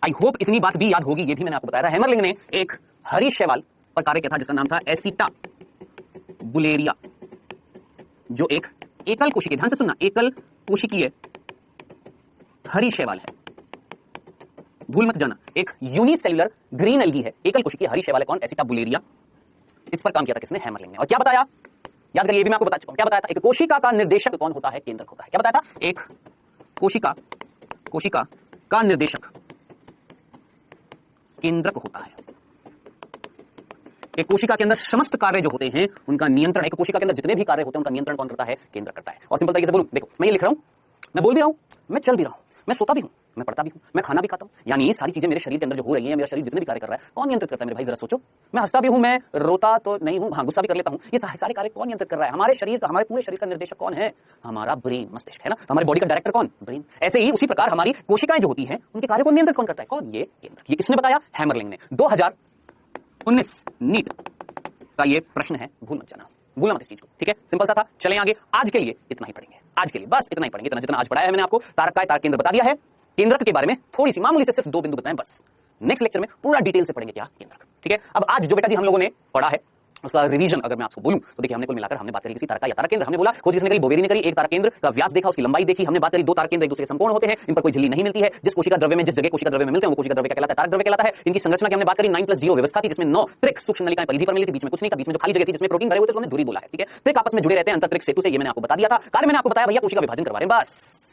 आई होप इतनी बात भी याद होगी, ये भी मैंने आपको बताया था। हैमरलिंग ने एक हरी शैवाल पर कार्य किया था जिसका नाम था एसिटा बुलेरिया, जो एक एकल कोशिकीय, ध्यान से सुनना, एकल कोशिकीय हरी शैवाल है। भूल मत जाना, एक यूनिसेल्युलर ग्रीन एल्गी है, एकल कोशिकीय हरी शैवाल है। कौन? एसिटा बुलेरिया। इस पर काम किया था किसने? हैमरलिंग ने। और क्या बताया? याद करिए, ये भी मैं आपको बता चुका हूं। क्या बताया था? एक कोशिका का निर्देशक कौन होता है? केंद्रक होता है। क्या बताया था? एक कोशिका का निर्देशक केंद्रक होता है। एक कोशिका के अंदर समस्त कार्य जो होते हैं उनका नियंत्रण, एक कोशिका के अंदर जितने भी कार्य होते हैं उनका नियंत्रण कौन करता है? केंद्रक करता है। और सिंपल तरीके से बोलूं, देखो मैं ये लिख रहा हूं, मैं बोल भी रहा हूं, मैं चल भी रहा हूं, मैं सोता भी हूं, मैं पढ़ता भी हूं, मैं खाना भी खाता हूं, यानी ये सारी चीजें मेरे शरीर के अंदर जो हो रही है, मेरा शरीर जितने भी कार्य कर रहा है, कौन नियंत्रित करता है मेरे भाई? जरा सोचो। मैं हंसता भी हूं, मैं रोता तो नहीं हूं, हाँ गुस्सा भी कर लेता हूं, ये सारे कार्य कौन नियंत्रित कर रहा है? हमारे शरीर का, हमारे पूरे शरीर का निर्देशक कौन है? हमारा ब्रेन, मस्तिष्क, है ना? हमारी बॉडी का डायरेक्टर कौन? ब्रेन। ऐसे ही उसी प्रकार हमारी कोशिकाएं जो होती हैं उनके कार्य को नियंत्रित कौन करता है? कौन? ये केंद्रक। ये किसने बताया? हैमरलिंग ने। 2019 नीट का ये प्रश्न है, भूल मत जाना, भूलना मत इस चीज को, ठीक है? सिंपल सा था। चलें आगे। आज के लिए इतना ही पढ़ेंगे, आज के लिए बस इतना ही पढ़ेंगे, इतना जितना आज पढ़ाया है मैंने आपको। तारकाय, तारक केंद्र बता दिया है। केंद्रक के बारे में थोड़ी सी मामूली से सिर्फ दो बिंदु बताएं बस। नेक्स्ट लेक्चर में पूरा डिटेल से पढ़ेंगे क्या? केंद्रक, ठीक है? अब आज जो बेटा जी हम लोगों ने पढ़ा है उसका रिवीजन अगर मैं आपको बोलूं तो देखिए, हमने कुल मिलाकर हमने बात करी थी तारकाय या तारक केंद्र। हमने बोला खोज किसने करी? बोवेरी ने करी। एक तारक केंद्र का व्यास देखा, उसकी लंबाई देखी। हमने बात करी दो तारक केंद्र एक दूसरे के संपूर्ण होते हैं, इन पर कोई झिल्ली नहीं मिलती है। जिस कोशिका द्रव्य में, जिस जगह कोशिका द्रव्य में मिलते हैं वो कोशिका द्रव्य क्या कहलाता है? तारक द्रव्य कहलाता है। इनकी संरचना की हमने बात करी। 9+0 व्यवस्था थी, जिसमें 9 त्रिक सूक्ष्म नलिकाएं परिधि पर मिली थी, बीच में कुछ नहीं था, बीच में जो खाली जगह थी जिसमें प्रोटीन भरे हुए थे उसको हमने धुरी बोला है, ठीक है? त्रिक आपस में जुड़े रहते हैं अंतरत्रिक सेतु से, ये मैंने आपको बता दिया था। कार्य मैंने आपको बताया भैया कोशिका विभाजन करवा रहे हैं, बस।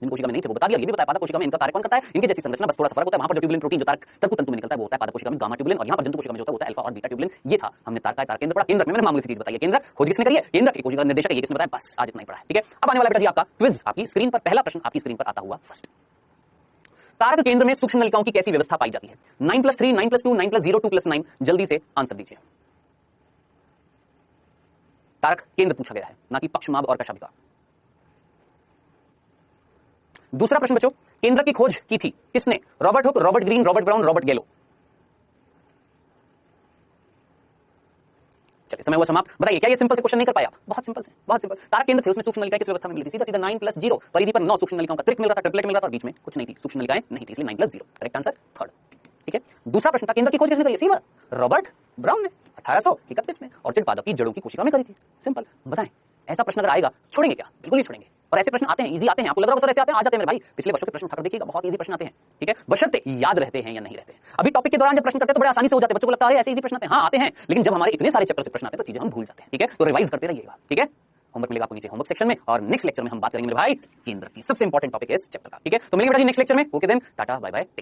जिन कोशिका में नहीं थे वो बता दिया, ये भी बताया पादप कोशिका में इनका कार्य कौन करता है, इनके जैसी संरचना, बस थोड़ा सा फर्क होता है। वहां पर जो ट्यूबुलिन प्रोटीन जो तर्कुतंतु में निकलता है वो होता है पादप कोशिका में गामा ट्यूबुलिन, और यहां पर जंतु कोशिका में जो होता है अल्फा और बीटा ट्यूबुलिन। ये था हमने तारकाय, तारक केंद्र पढ़ा। केंद्रक में मैंने मामूली सी चीज बताई है, केंद्रक खोज किसने करी है? केंद्रक एक कोशिका का निर्देशक है, ये किसने बताया? बस आज इतना ही पढ़ा है, ठीक है? अब आने वाला बेटा जी आपका क्विज, आपकी स्क्रीन पर पहला प्रश्न आपकी स्क्रीन पर आता हुआ फर्स्ट। तारक केंद्र में सूक्ष्म नलिकाओं की कैसी व्यवस्था पाई जाती है? 9+3, 9+2, 9+0, 2+9, जल्दी से आंसर दीजिए। तारक केंद्र पूछा गया है, ना कि पक्षमाभ और कशाभिका। दूसरा प्रश्न बच्चों, केंद्र की खोज की थी किसने? Robert Hooke, Robert Greene, Robert brown, Robert गेलो। चलिए समय हुआ समाप्त। बताइए क्या ये सिंपल से क्वेश्चन नहीं कर पाया? बहुत सिंपल से, बहुत सिंपल। तारक केंद्र थे, उसमें सूक्ष्म नलिकाएं किस व्यवस्था में मिली थी? सीधा सीधा 9+0, परिधि पर 9 सूक्ष्म नलिकाओं का त्रिक मिल रहा था, ट्रिपलेट मिल रहा था, और बीच में कुछ नहीं थी, सूक्ष्म नलिकाएं नहीं थी, इसलिए 9+0 करेक्ट आंसर थर्ड, ठीक है? दूसरा प्रश्न था केंद्र की खोज किसने करी थी? रॉबर्ट ब्राउन ने 1831 में ऑर्चिड पादप की जड़ों की कोशिका में करी थी। सिंपल। बताएं ऐसा प्रश्न अगर आएगा छोड़ेंगे क्या? बिल्कुल नहीं छोड़ेंगे। और ऐसे प्रश्न आते हैं, इजी आते हैं। आपको लग रहा है सर ऐसे आते हैं, आ जाते हैं मेरे भाई। पिछले वर्षों के प्रश्न उठाकर देखिएगा, बहुत इजी प्रश्न आते हैं, ठीक है? बशर्ते याद रहते हैं या नहीं रहते हैं। अभी टॉपिक के दौरान जब प्रश्न करते हैं तो बड़े आसानी से हो जाते हैं, बच्चों को लगता है ऐसे इजी प्रश्न आते हैं। हाँ आते हैं, लेकिन जब हमारे इतने सारे चैप्टर से प्रश्न आते हैं तो चीजें हम भूल जाते हैं, ठीक है? तो रिवाइज करते रहिएगा, ठीक है? होमवर्क मिलेगा आपको नीचे होमवर्क सेक्शन में, और नेक्स्ट लेक्चर में हम बात करेंगे मेरे भाई केंद्र की। सबसे इंपॉर्टेंट टॉपिक है इस चैप्टर का, ठीक है? तो मिलेंगे बेटा जी नेक्स्ट लेक्चर में। Okay then, tata bye bye.